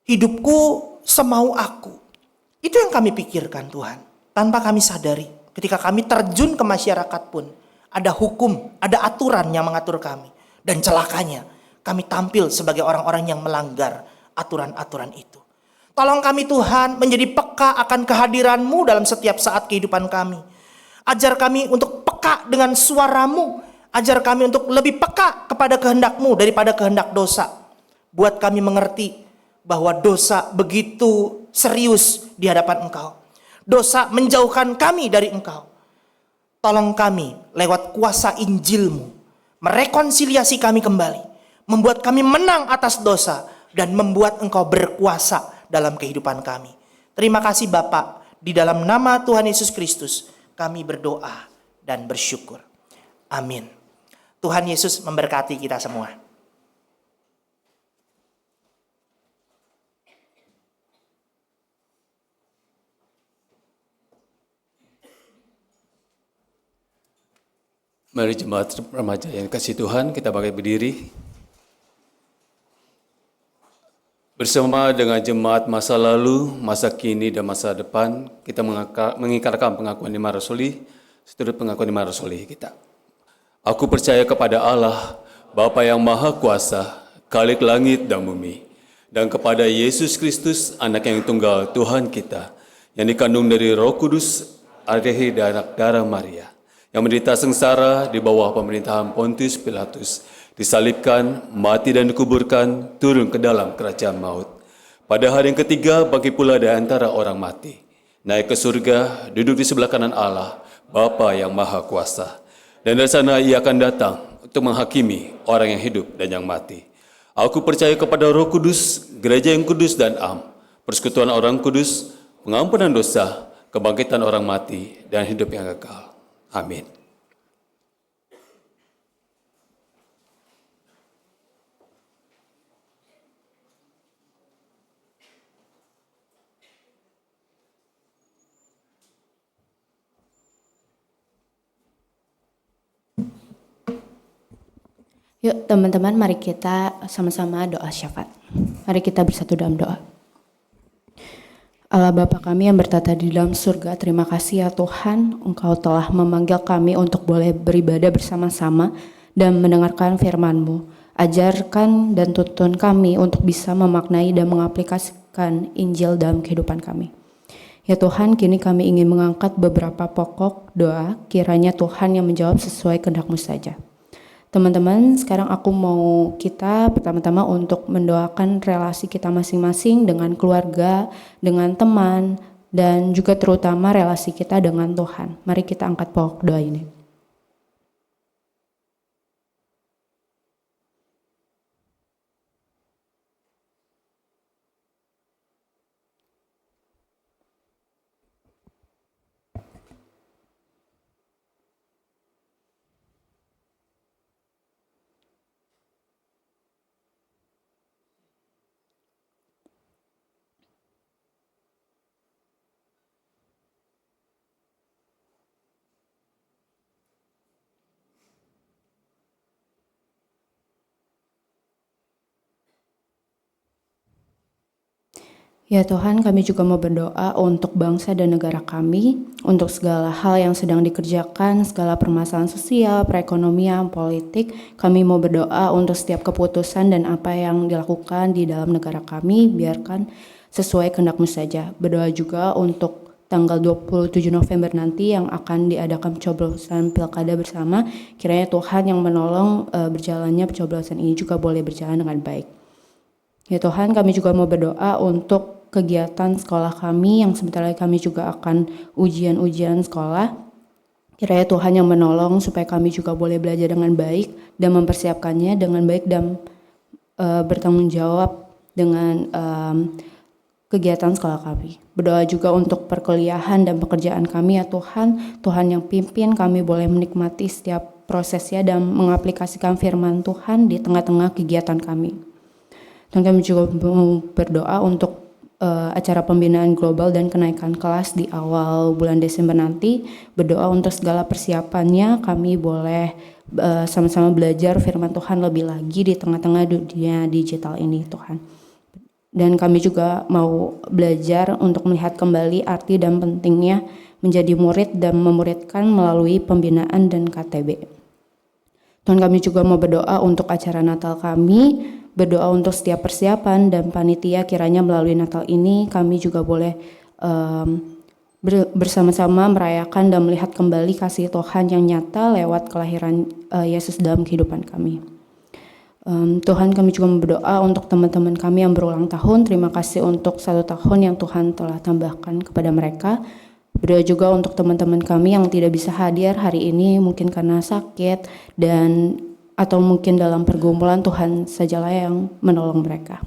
hidupku semau aku. Itu yang kami pikirkan Tuhan. Tanpa kami sadari ketika kami terjun ke masyarakat pun ada hukum, ada aturan yang mengatur kami. Dan celakanya kami tampil sebagai orang-orang yang melanggar aturan-aturan itu. Tolong kami Tuhan menjadi peka akan kehadiran-Mu dalam setiap saat kehidupan kami. Ajar kami untuk peka dengan suara-Mu. Ajar kami untuk lebih peka kepada kehendak-Mu daripada kehendak dosa. Buat kami mengerti bahwa dosa begitu serius di hadapan Engkau. Dosa menjauhkan kami dari Engkau. Tolong kami lewat kuasa Injil-Mu merekonsiliasi kami kembali. Membuat kami menang atas dosa dan membuat Engkau berkuasa dalam kehidupan kami. Terima kasih Bapa, di dalam nama Tuhan Yesus Kristus kami berdoa dan bersyukur. Amin. Tuhan Yesus memberkati kita semua. Mari jemaat remaja yang kasih Tuhan, kita bangkit berdiri. Bersama dengan jemaat masa lalu, masa kini, dan masa depan, kita mengikrarkan pengakuan iman rasuli, seturut pengakuan iman rasuli kita. Aku percaya kepada Allah, Bapa yang Maha Kuasa, Khalik langit dan bumi, dan kepada Yesus Kristus, Anak yang tunggal Tuhan kita, yang dikandung dari Roh Kudus, dari anak darah Maria, yang menderita sengsara di bawah pemerintahan Pontius Pilatus, disalibkan, mati dan dikuburkan, turun ke dalam kerajaan maut. Pada hari yang ketiga, bangkit pula dari antara orang mati, naik ke surga, duduk di sebelah kanan Allah, Bapa yang Maha Kuasa. Dan dari sana ia akan datang untuk menghakimi orang yang hidup dan yang mati. Aku percaya kepada Roh Kudus, gereja yang kudus dan am, persekutuan orang kudus, pengampunan dosa, kebangkitan orang mati, dan hidup yang kekal. Amin. Yuk teman-teman, mari kita sama-sama doa syafaat. Mari kita bersatu dalam doa. Allah Bapa kami yang bertata di dalam surga, terima kasih ya Tuhan, Engkau telah memanggil kami untuk boleh beribadah bersama-sama dan mendengarkan firman-Mu. Ajarkan dan tuntun kami untuk bisa memaknai dan mengaplikasikan Injil dalam kehidupan kami. Ya Tuhan, kini kami ingin mengangkat beberapa pokok doa, kiranya Tuhan yang menjawab sesuai kehendak-Mu saja. Teman-teman, sekarang aku mau kita pertama-tama untuk mendoakan relasi kita masing-masing dengan keluarga, dengan teman, dan juga terutama relasi kita dengan Tuhan. Mari kita angkat pokok doa ini. Ya Tuhan, kami juga mau berdoa untuk bangsa dan negara kami, untuk segala hal yang sedang dikerjakan, segala permasalahan sosial, perekonomian, politik. Kami mau berdoa untuk setiap keputusan dan apa yang dilakukan di dalam negara kami, biarkan sesuai kehendak-Mu saja. Berdoa juga untuk tanggal 27 November nanti yang akan diadakan pencoblosan pilkada bersama. Kiranya Tuhan yang menolong berjalannya pencoblosan ini juga boleh berjalan dengan baik. Ya Tuhan, kami juga mau berdoa untuk kegiatan sekolah kami yang sebentar lagi kami juga akan ujian-ujian sekolah. Kiranya Tuhan yang menolong supaya kami juga boleh belajar dengan baik dan mempersiapkannya dengan baik dan bertanggung jawab dengan kegiatan sekolah kami. Berdoa juga untuk perkuliahan dan pekerjaan kami ya Tuhan. Tuhan yang pimpin kami boleh menikmati setiap prosesnya dan mengaplikasikan firman Tuhan di tengah-tengah kegiatan kami. Dan kami juga mau berdoa untuk acara pembinaan global dan kenaikan kelas di awal bulan Desember nanti. Berdoa untuk segala persiapannya, kami boleh sama-sama belajar firman Tuhan lebih lagi di tengah-tengah dunia digital ini Tuhan. Dan kami juga mau belajar untuk melihat kembali arti dan pentingnya menjadi murid dan memuridkan melalui pembinaan dan KTB. Tuhan, kami juga mau berdoa untuk acara Natal kami, berdoa untuk setiap persiapan dan panitia kiranya melalui Natal ini kami juga boleh bersama-sama merayakan dan melihat kembali kasih Tuhan yang nyata lewat kelahiran Yesus dalam kehidupan kami. Tuhan, kami juga berdoa untuk teman-teman kami yang berulang tahun. Terima kasih untuk 1 tahun yang Tuhan telah tambahkan kepada mereka. Berdoa juga untuk teman-teman kami yang tidak bisa hadir hari ini mungkin karena sakit dan atau mungkin dalam pergumulan. Tuhan sajalah yang menolong mereka.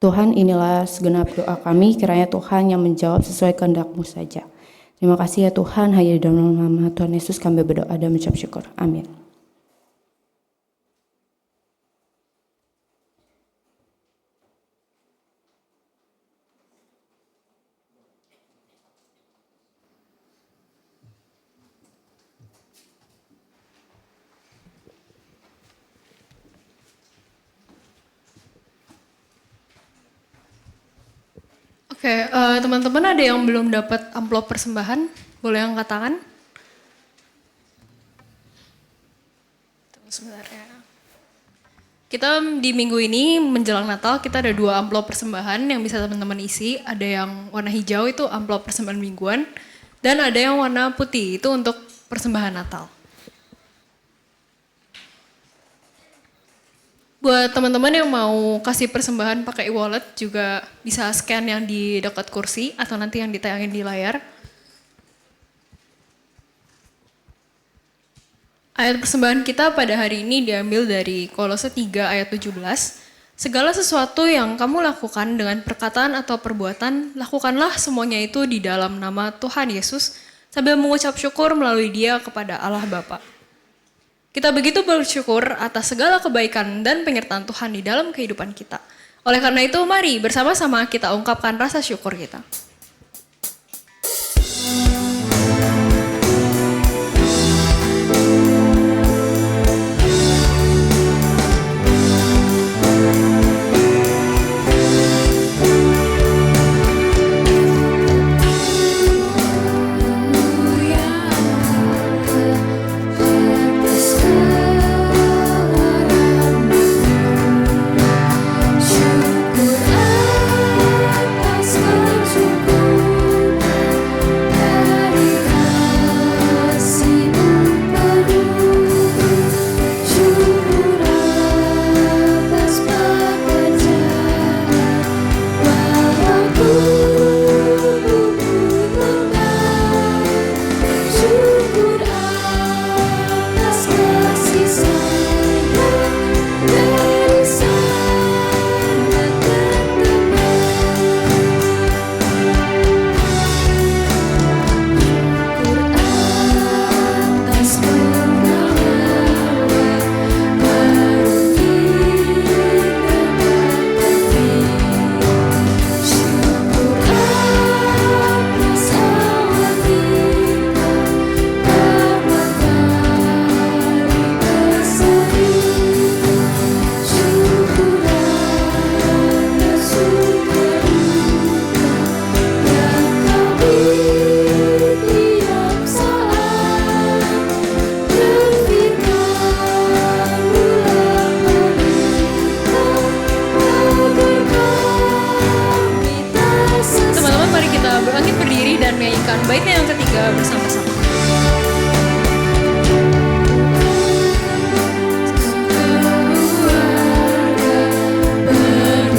Tuhan, inilah segenap doa kami, kiranya Tuhan yang menjawab sesuai kehendak-Mu saja. Terima kasih ya Tuhan, hanya di dalam nama Tuhan Yesus kami berdoa dan mengucap syukur. Amin. Oke, teman-teman ada yang belum dapat amplop persembahan? Boleh angkat tangan? Tunggu sebentar ya. Kita di minggu ini menjelang Natal, kita ada 2 amplop persembahan yang bisa teman-teman isi. Ada yang warna hijau itu amplop persembahan mingguan, dan ada yang warna putih itu untuk persembahan Natal. Buat teman-teman yang mau kasih persembahan pakai e-wallet juga bisa scan yang di dekat kursi atau nanti yang ditayangin di layar. Ayat persembahan kita pada hari ini diambil dari Kolose 3 ayat 17. Segala sesuatu yang kamu lakukan dengan perkataan atau perbuatan, lakukanlah semuanya itu di dalam nama Tuhan Yesus sambil mengucap syukur melalui Dia kepada Allah Bapa. Kita begitu bersyukur atas segala kebaikan dan penyertaan Tuhan di dalam kehidupan kita. Oleh karena itu, mari bersama-sama kita ungkapkan rasa syukur kita. Baiknya yang ketiga bersama-sama. Keluarga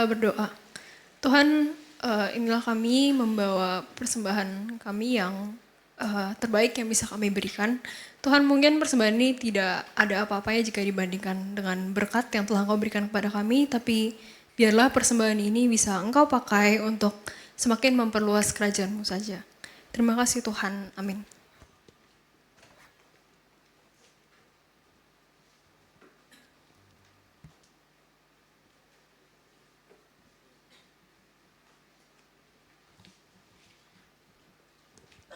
berdoa. Tuhan, inilah kami membawa persembahan kami yang terbaik yang bisa kami berikan. Tuhan, mungkin persembahan ini tidak ada apa-apanya jika dibandingkan dengan berkat yang telah Engkau berikan kepada kami, tapi biarlah persembahan ini bisa Engkau pakai untuk semakin memperluas kerajaan-Mu saja. Terima kasih Tuhan, amin.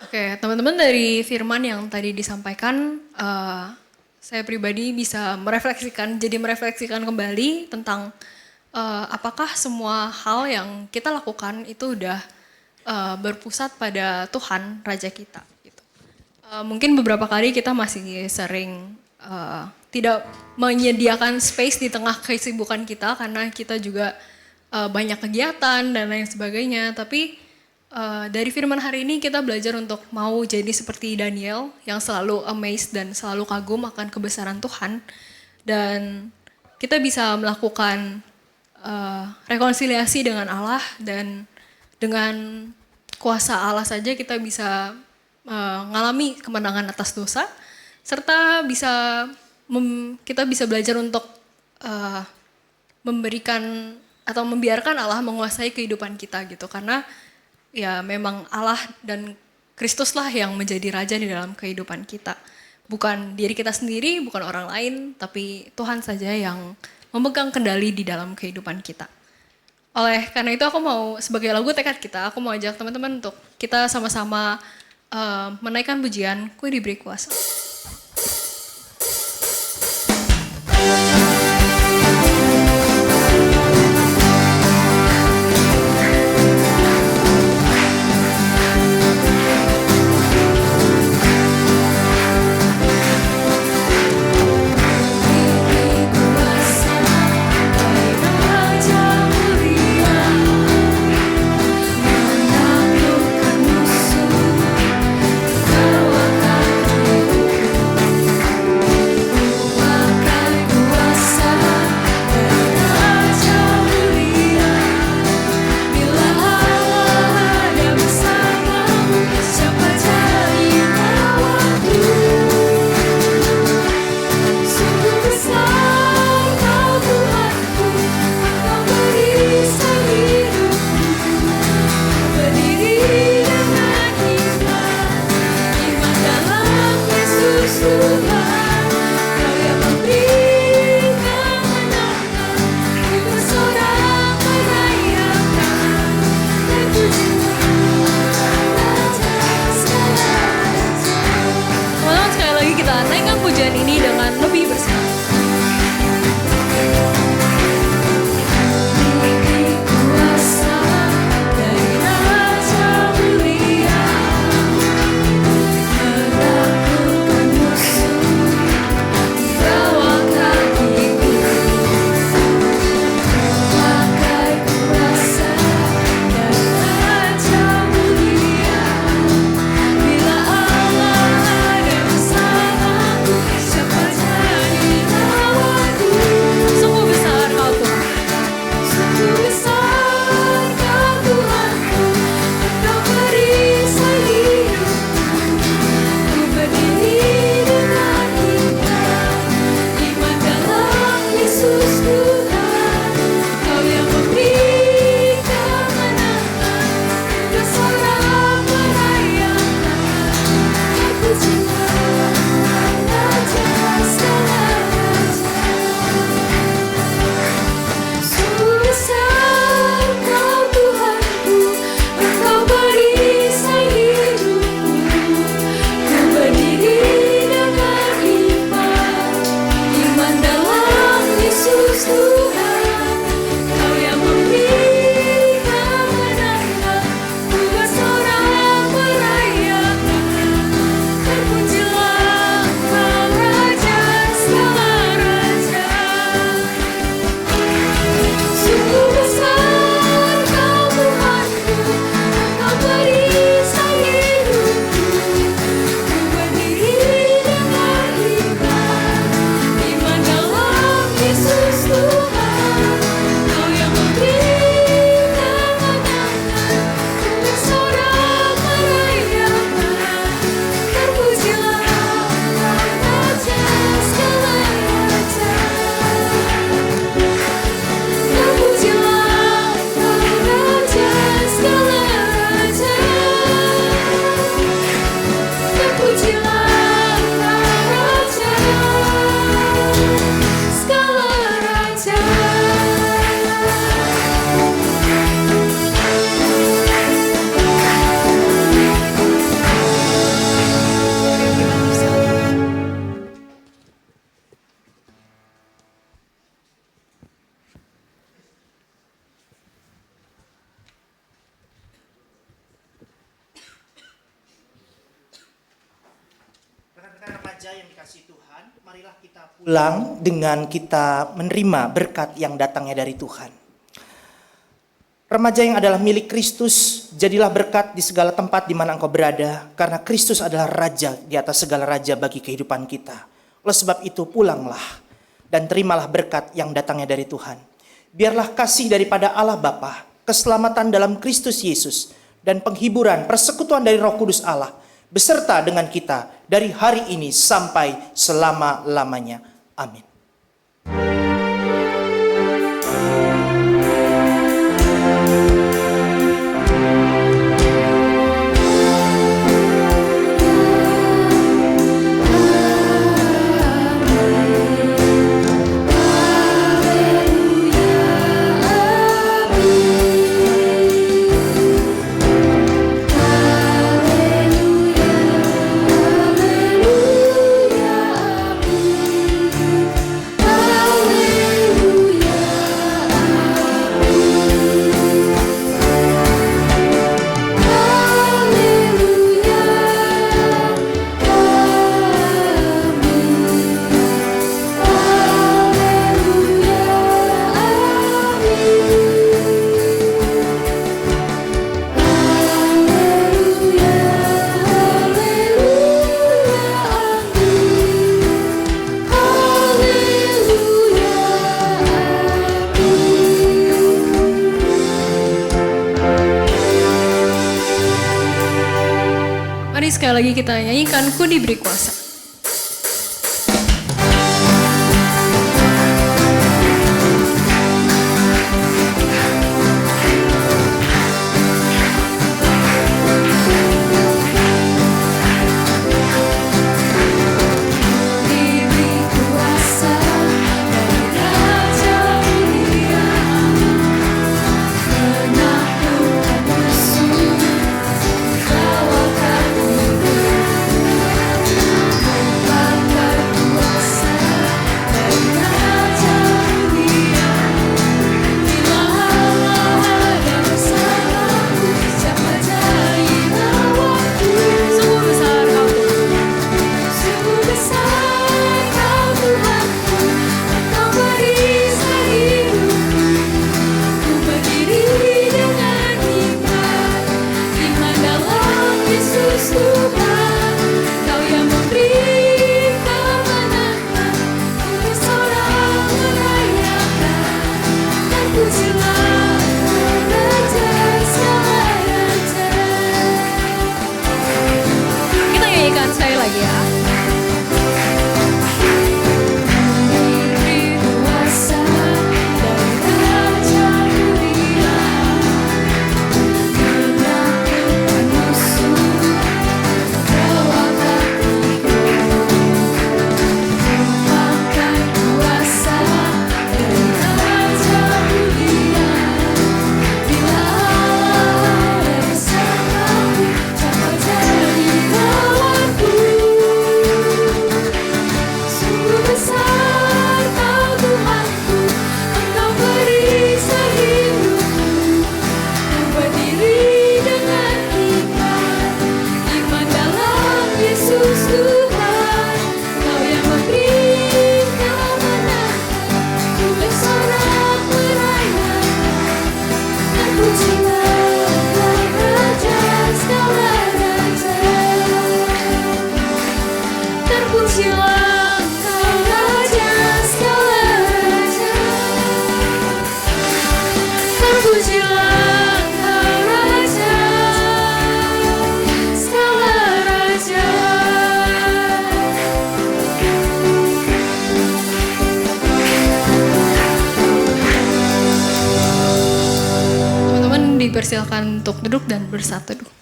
Oke, teman-teman, dari firman yang tadi disampaikan, saya pribadi bisa merefleksikan kembali tentang apakah semua hal yang kita lakukan itu udah berpusat pada Tuhan, Raja kita. Gitu. Mungkin beberapa kali kita masih sering tidak menyediakan space di tengah kesibukan kita karena kita juga banyak kegiatan dan lain sebagainya, tapi dari firman hari ini kita belajar untuk mau jadi seperti Daniel yang selalu amazed dan selalu kagum akan kebesaran Tuhan. Dan kita bisa melakukan rekonsiliasi dengan Allah, dan dengan kuasa Allah saja kita bisa mengalami kemenangan atas dosa. Serta kita bisa belajar untuk memberikan atau membiarkan Allah menguasai kehidupan kita gitu. Karena ya memang Allah dan Kristuslah yang menjadi raja di dalam kehidupan kita. Bukan diri kita sendiri, bukan orang lain, tapi Tuhan saja yang memegang kendali di dalam kehidupan kita. Oleh karena itu aku mau, sebagai lagu tekad kita, aku mau ajak teman-teman untuk kita sama-sama menaikkan pujian, Ku diberi kuasa. Kau akan hidup. Remaja yang dikasihi Tuhan, marilah kita pulang dengan kita menerima berkat yang datangnya dari Tuhan. Remaja yang adalah milik Kristus, jadilah berkat di segala tempat di mana engkau berada, karena Kristus adalah Raja di atas segala raja bagi kehidupan kita. Oleh sebab itu pulanglah dan terimalah berkat yang datangnya dari Tuhan. Biarlah kasih daripada Allah Bapa, keselamatan dalam Kristus Yesus, dan penghiburan persekutuan dari Roh Kudus Allah beserta dengan kita dari hari ini sampai selama-lamanya. Amin. Mari sekali lagi kita nyanyikan Ku Diberi Kuasa. Kita nyanyikan sekali lagi ya. Teman-teman dipersilakan untuk duduk dan bersatu.